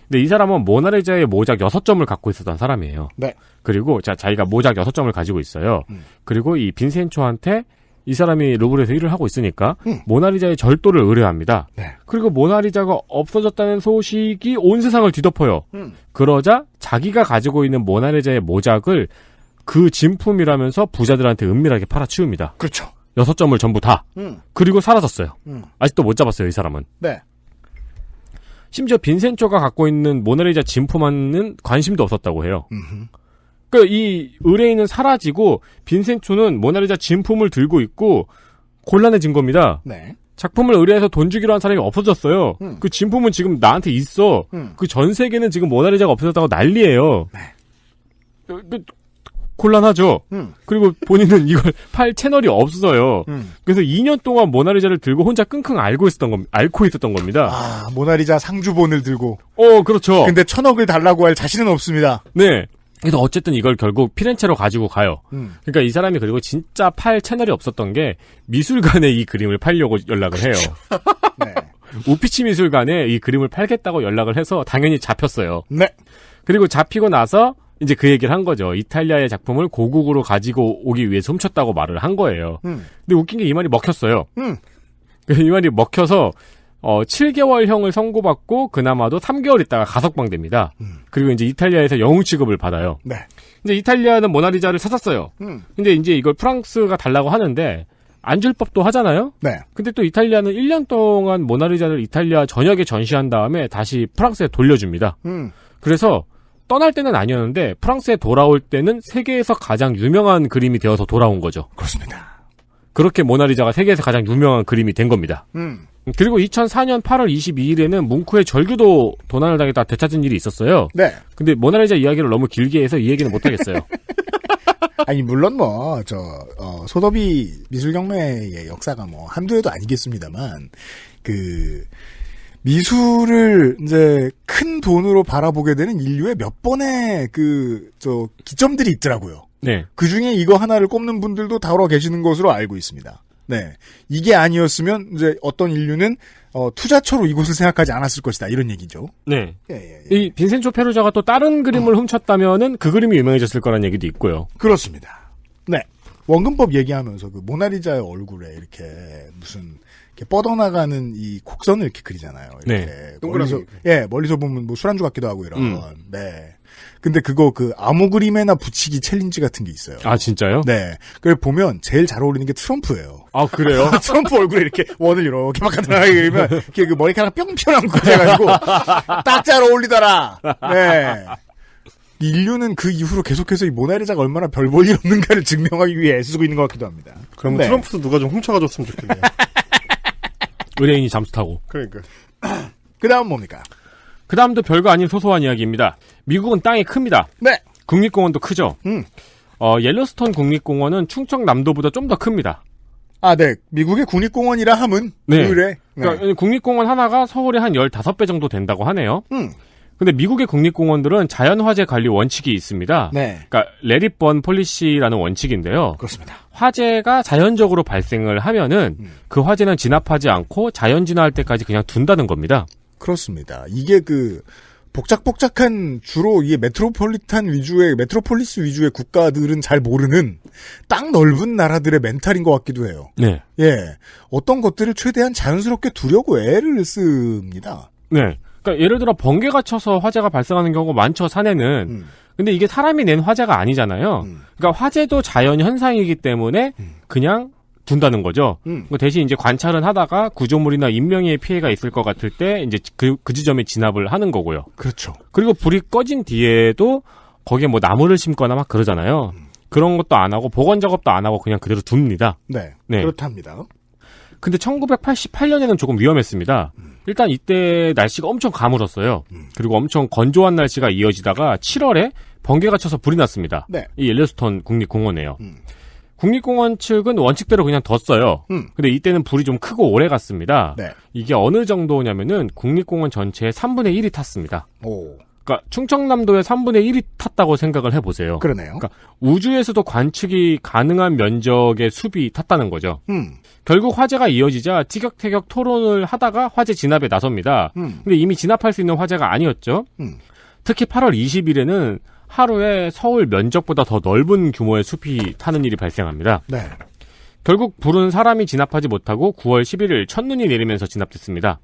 근데 이 사람은 모나리자의 모작 6점을 갖고 있었던 사람이에요. 네. 그리고 자기가 모작 6점을 가지고 있어요. 그리고 이 빈센초한테 이 사람이 루브르에서 일을 하고 있으니까 모나리자의 절도를 의뢰합니다. 네. 그리고 모나리자가 없어졌다는 소식이 온 세상을 뒤덮어요. 그러자 자기가 가지고 있는 모나리자의 모작을 그 진품이라면서 부자들한테 은밀하게 팔아치웁니다. 그렇죠. 6점을 전부 다. 그리고 사라졌어요. 아직도 못 잡았어요, 이 사람은. 네. 심지어 빈센초가 갖고 있는 모나리자 진품에는 관심도 없었다고 해요. 그러니까 이 의뢰인은 사라지고 빈센초는 모나리자 진품을 들고 있고 곤란해진 겁니다. 네. 작품을 의뢰해서 돈 주기로 한 사람이 없어졌어요. 그 진품은 지금 나한테 있어. 그 전 세계는 지금 모나리자가 없어졌다고 난리예요. 네. 곤란하죠. 그리고 본인은 이걸 팔 채널이 없어요. 그래서 2년 동안 모나리자를 들고 혼자 끙끙 앓고 있었던 겁니다. 아, 모나리자 상주본을 들고. 그렇죠. 근데 1,000억을 달라고 할 자신은 없습니다. 네. 그래서 어쨌든 이걸 결국 피렌체로 가지고 가요. 그러니까 이 사람이 그리고 진짜 팔 채널이 없었던 게 미술관에 이 그림을 팔려고 연락을 해요. 네. 우피치 미술관에 이 그림을 팔겠다고 연락을 해서 당연히 잡혔어요. 네. 그리고 잡히고 나서 이제 그 얘기를 한 거죠. 이탈리아의 작품을 고국으로 가지고 오기 위해서 훔쳤다고 말을 한 거예요. 근데 웃긴 게 이 말이 먹혔어요. 이 말이 먹혀서 7개월형을 선고받고 그나마도 3개월 있다가 가석방됩니다. 그리고 이제 이탈리아에서 영웅 취급을 받아요. 네. 이제 이탈리아는 모나리자를 찾았어요. 근데 이제 이걸 프랑스가 달라고 하는데 안 줄 법도 하잖아요. 네. 근데 또 이탈리아는 1년 동안 모나리자를 이탈리아 전역에 전시한 다음에 다시 프랑스에 돌려줍니다. 그래서 떠날 때는 아니었는데 프랑스에 돌아올 때는 세계에서 가장 유명한 그림이 되어서 돌아온 거죠. 그렇습니다. 그렇게 모나리자가 세계에서 가장 유명한 그림이 된 겁니다. 그리고 2004년 8월 22일에는 뭉크의 절규도 도난을 당했다 되찾은 일이 있었어요. 네. 근데 모나리자 이야기를 너무 길게 해서 이 얘기는 못하겠어요. 아니, 물론 소더비 미술경매의 역사가 한두 해도 아니겠습니다만, 미술을 이제 큰 돈으로 바라보게 되는 인류의 몇 번의 기점들이 있더라고요. 네. 그 중에 이거 하나를 꼽는 분들도 다뤄 계시는 것으로 알고 있습니다. 네. 이게 아니었으면 이제 어떤 인류는 투자처로 이곳을 생각하지 않았을 것이다. 이런 얘기죠. 네. 이 빈센조 페루자가 또 다른 그림을 훔쳤다면은 그 그림이 유명해졌을 거란 얘기도 있고요. 그렇습니다. 네. 원근법 얘기하면서 그 모나리자의 얼굴에 이렇게 이렇게 뻗어나가는 이 곡선을 이렇게 그리잖아요. 이렇게. 네. 멀리서 보면 술안주 같기도 하고 이런. 네. 근데 그거 아무 그림에나 붙이기 챌린지 같은 게 있어요. 아, 진짜요? 네. 그걸 보면 제일 잘 어울리는 게 트럼프예요. 아, 그래요? 트럼프 얼굴에 이렇게 원을 이렇게 막 하다가 그리면 이렇게 그 머리카락 뿅 튀어나온 거 해가지고 딱 잘 어울리더라. 네. 인류는 그 이후로 계속해서 이 모나리자가 얼마나 별 볼 일 없는가를 증명하기 위해 애쓰고 있는 것 같기도 합니다. 그럼 네. 트럼프도 누가 좀 훔쳐가줬으면 좋겠네요. 의뢰인이 잠수 타고. 그러니까. 그 다음 뭡니까? 그 다음도 별거 아닌 소소한 이야기입니다. 미국은 땅이 큽니다. 네. 국립공원도 크죠. 옐로스톤 국립공원은 충청남도보다 좀 더 큽니다. 아, 네. 미국의 국립공원이라 함은 의뢰. 그러니까 국립공원 하나가 서울의 한 15배 정도 된다고 하네요. 근데 미국의 국립공원들은 자연화재 관리 원칙이 있습니다. 네. 그러니까 Let it burn 폴리시라는 원칙인데요. 그렇습니다. 화재가 자연적으로 발생을 하면은 그 화재는 진압하지 않고 자연 진화할 때까지 그냥 둔다는 겁니다. 그렇습니다. 이게 복작복작한 주로 이게 메트로폴리스 위주의 국가들은 잘 모르는 땅 넓은 나라들의 멘탈인 것 같기도 해요. 네. 예. 어떤 것들을 최대한 자연스럽게 두려고 애를 씁니다. 네. 그러니까 예를 들어 번개가 쳐서 화재가 발생하는 경우가 많죠, 산에는. 근데 이게 사람이 낸 화재가 아니잖아요. 그러니까 화재도 자연 현상이기 때문에 그냥 둔다는 거죠. 대신 이제 관찰은 하다가 구조물이나 인명의 피해가 있을 것 같을 때 이제 그 지점에 진압을 하는 거고요. 그렇죠. 그리고 불이 꺼진 뒤에도 거기에 나무를 심거나 막 그러잖아요. 그런 것도 안 하고 복원 작업도 안 하고 그냥 그대로 둡니다. 네. 그렇답니다. 근데 1988년에는 조금 위험했습니다. 일단 이때 날씨가 엄청 가물었어요. 그리고 엄청 건조한 날씨가 이어지다가 7월에 번개가 쳐서 불이 났습니다. 네. 이 옐로스톤 국립공원에요. 국립공원 측은 원칙대로 그냥 뒀어요. 근데 이때는 불이 좀 크고 오래 갔습니다. 네. 이게 어느 정도냐면은 국립공원 전체의 3분의 1이 탔습니다. 오. 그러니까 충청남도의 3분의 1이 탔다고 생각을 해보세요. 그러네요. 그러니까 우주에서도 관측이 가능한 면적의 숲이 탔다는 거죠. 결국 화재가 이어지자 티격태격 토론을 하다가 화재 진압에 나섭니다. 근데 이미 진압할 수 있는 화재가 아니었죠. 특히 8월 20일에는 하루에 서울 면적보다 더 넓은 규모의 숲이 타는 일이 발생합니다. 네. 결국 불은 사람이 진압하지 못하고 9월 11일 첫눈이 내리면서 진압됐습니다.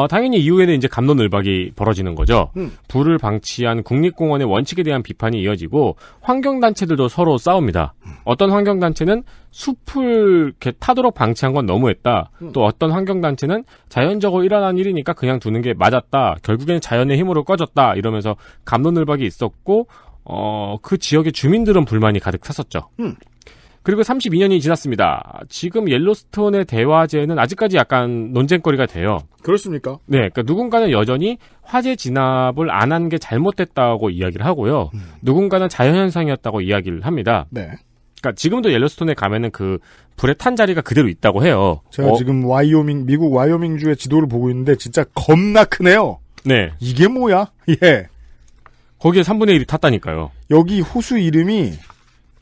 당연히 이후에는 이제 감론을박이 벌어지는 거죠. 불을 방치한 국립공원의 원칙에 대한 비판이 이어지고 환경단체들도 서로 싸웁니다. 어떤 환경단체는 숲을 이렇게 타도록 방치한 건 너무했다. 또 어떤 환경단체는 자연적으로 일어난 일이니까 그냥 두는 게 맞았다. 결국에는 자연의 힘으로 꺼졌다. 이러면서 감론을박이 있었고 그 지역의 주민들은 불만이 가득 찼었죠. 그리고 32년이 지났습니다. 지금 옐로스톤의 대화제는 아직까지 약간 논쟁거리가 돼요. 그렇습니까? 네, 그러니까 누군가는 여전히 화재 진압을 안 한 게 잘못됐다고 이야기를 하고요. 누군가는 자연현상이었다고 이야기를 합니다. 네. 그러니까 지금도 옐로스톤에 가면은 그 불에 탄 자리가 그대로 있다고 해요. 제가 지금 미국 와이오밍주의 지도를 보고 있는데 진짜 겁나 크네요. 네. 이게 뭐야? 예. 거기에 3분의 1이 탔다니까요. 여기 호수 이름이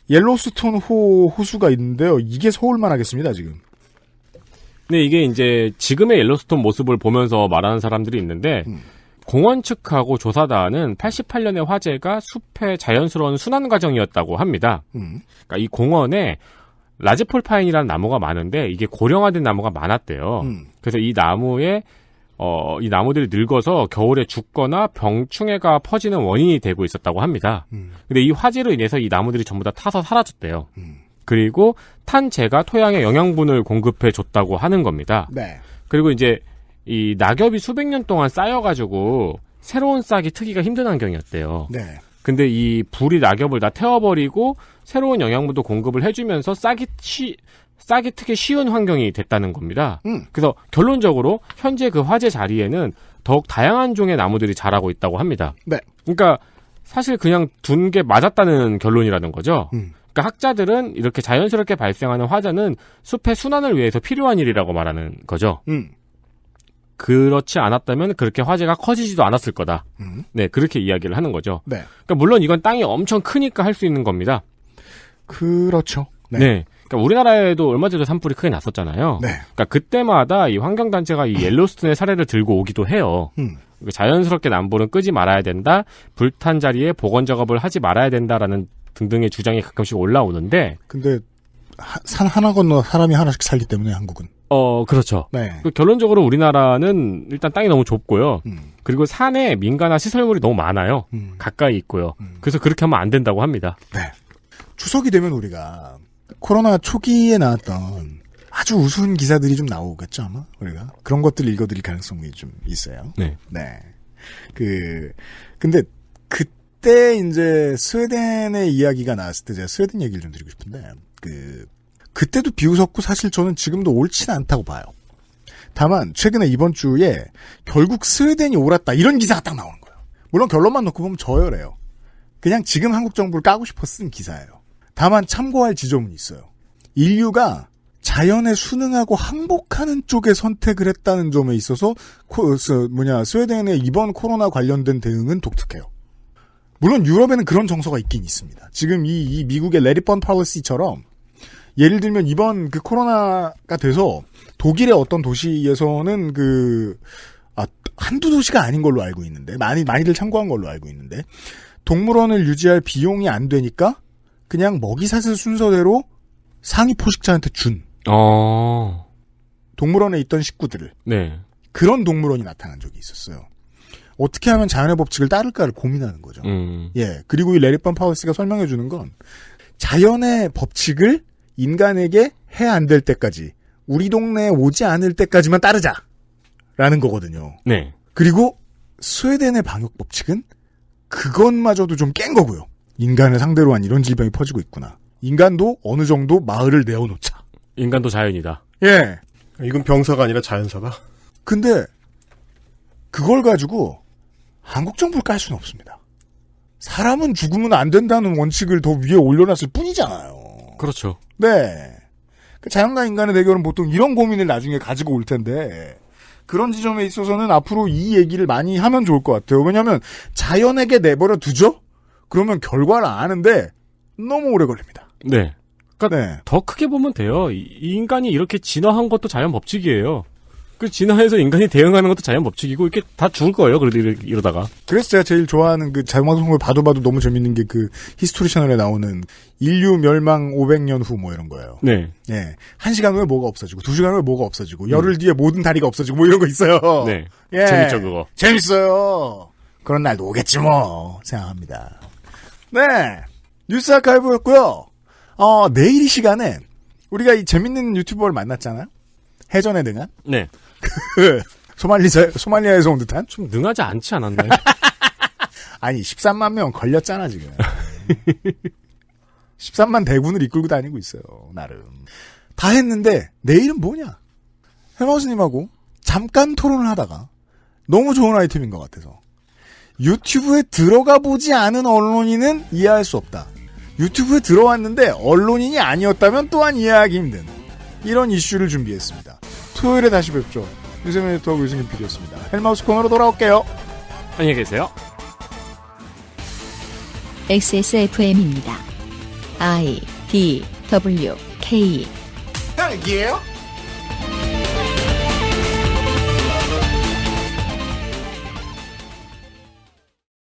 옐로스톤 호수가 있는데요. 이게 서울만 하겠습니다, 지금. 네, 이게 이제 지금의 옐로스톤 모습을 보면서 말하는 사람들이 있는데 공원 측하고 조사단은 88년의 화재가 숲의 자연스러운 순환 과정이었다고 합니다. 그러니까 이 공원에 라지폴 파인이라는 나무가 많은데 이게 고령화된 나무가 많았대요. 그래서 이 나무들이 늙어서 겨울에 죽거나 병충해가 퍼지는 원인이 되고 있었다고 합니다. 근데 이 화재로 인해서 이 나무들이 전부 다 타서 사라졌대요. 그리고 탄 재가 토양에 영양분을 공급해 줬다고 하는 겁니다. 네. 그리고 이제 이 낙엽이 수백 년 동안 쌓여가지고 새로운 싹이 트기가 힘든 환경이었대요. 네. 근데 이 불이 낙엽을 다 태워버리고 새로운 영양분도 공급을 해주면서 싹이 트기 쉬운 환경이 됐다는 겁니다. 그래서 결론적으로 현재 그 화재 자리에는 더욱 다양한 종의 나무들이 자라고 있다고 합니다. 네. 그러니까 사실 그냥 둔 게 맞았다는 결론이라는 거죠. 그러니까 학자들은 이렇게 자연스럽게 발생하는 화재는 숲의 순환을 위해서 필요한 일이라고 말하는 거죠. 그렇지 않았다면 그렇게 화재가 커지지도 않았을 거다. 네, 그렇게 이야기를 하는 거죠. 네. 그러니까 물론 이건 땅이 엄청 크니까 할 수 있는 겁니다. 그렇죠. 네. 네. 그러니까 우리나라에도 얼마 전에 산불이 크게 났었잖아요. 네. 그러니까 그때마다 이 환경단체가 이 옐로스톤의 사례를 들고 오기도 해요. 그러니까 자연스럽게 남불은 끄지 말아야 된다. 불탄 자리에 복원 작업을 하지 말아야 된다라는 등등의 주장이 가끔씩 올라오는데. 근데 산 하나 건너 사람이 하나씩 살기 때문에 한국은. 그렇죠. 네. 결론적으로 우리나라는 일단 땅이 너무 좁고요. 그리고 산에 민가나 시설물이 너무 많아요. 가까이 있고요. 그래서 그렇게 하면 안 된다고 합니다. 네. 추석이 되면 우리가 코로나 초기에 나왔던 아주 우스운 기사들이 좀 나오겠죠, 아마? 우리가. 그런 것들 읽어드릴 가능성이 좀 있어요. 네. 네. 근데 그때 이제 스웨덴의 이야기가 나왔을 때 제가 스웨덴 얘기를 좀 드리고 싶은데, 그때도 비웃었고 사실 저는 지금도 옳지는 않다고 봐요. 다만 최근에 이번 주에 결국 스웨덴이 옳았다 이런 기사가 딱 나오는 거예요. 물론 결론만 놓고 보면 저열해요. 그냥 지금 한국 정부를 까고 싶어 쓴 기사예요. 다만 참고할 지점은 있어요. 인류가 자연에 순응하고 항복하는 쪽에 선택을 했다는 점에 있어서 스웨덴의 이번 코로나 관련된 대응은 독특해요. 물론 유럽에는 그런 정서가 있긴 있습니다. 지금 이 미국의 Let it burn policy처럼 예를 들면 이번 그 코로나가 돼서 독일의 어떤 도시에서는 한두 도시가 아닌 걸로 알고 있는데 많이들 참고한 걸로 알고 있는데 동물원을 유지할 비용이 안 되니까 그냥 먹이사슬 순서대로 상위 포식자한테 준 동물원에 있던 식구들을 네. 그런 동물원이 나타난 적이 있었어요. 어떻게 하면 자연의 법칙을 따를까를 고민하는 거죠. 예. 그리고 이 레리펀 파우스가 설명해 주는 건 자연의 법칙을 인간에게 해 안 될 때까지 우리 동네에 오지 않을 때까지만 따르자라는 거거든요. 네. 그리고 스웨덴의 방역 법칙은 그것마저도 좀 깬 거고요. 인간을 상대로 한 이런 질병이 퍼지고 있구나. 인간도 어느 정도 마을을 내어놓자. 인간도 자연이다. 예. 이건 병사가 아니라 자연사다. 근데 그걸 가지고 한국 정부를 깔 수는 없습니다. 사람은 죽으면 안 된다는 원칙을 더 위에 올려놨을 뿐이잖아요. 그렇죠. 네. 자연과 인간의 대결은 보통 이런 고민을 나중에 가지고 올 텐데 그런 지점에 있어서는 앞으로 이 얘기를 많이 하면 좋을 것 같아요. 왜냐하면 자연에게 내버려 두죠? 그러면 결과를 아는데 너무 오래 걸립니다. 네. 그러니까 더 크게 보면 돼요. 이 인간이 이렇게 진화한 것도 자연 법칙이에요. 그 진화해서 인간이 대응하는 것도 자연 법칙이고 이렇게 다 죽을 거예요. 그래도 이러다가. 그래서 제가 제일 좋아하는 그 자연방송을 봐도 너무 재밌는 게 그 히스토리 채널에 나오는 인류 멸망 500년 후 뭐 이런 거예요. 네. 예. 1시간 후에 뭐가 없어지고 2시간 후에 뭐가 없어지고 열흘 뒤에 모든 다리가 없어지고 뭐 이런 거 있어요. 네. 예. 재밌죠 그거. 재밌어요. 그런 날도 오겠지 뭐 생각합니다. 네. 뉴스 아카이브였고요. 내일 이 시간에 우리가 이 재밌는 유튜버를 만났잖아요. 해전에 능한? 네. 소말리아에서 온 듯한? 좀 능하지 않지 않았나요? 아니, 13만 명 걸렸잖아, 지금. 13만 대군을 이끌고 다니고 있어요. 나름. 다 했는데 내일은 뭐냐? 헬마우스님하고 잠깐 토론을 하다가 너무 좋은 아이템인 것 같아서 유튜브에 들어가 보지 않은 언론인은 이해할 수 없다. 유튜브에 들어왔는데 언론인이 아니었다면 또한 이해하기 힘든 이런 이슈를 준비했습니다. 토요일에 다시 뵙죠. 유세민 에디터하고 유승균 PD였습니다. 헬마우스 코너로 돌아올게요. 안녕히 계세요. XSFM입니다. I, D, W, K. 딸기예요?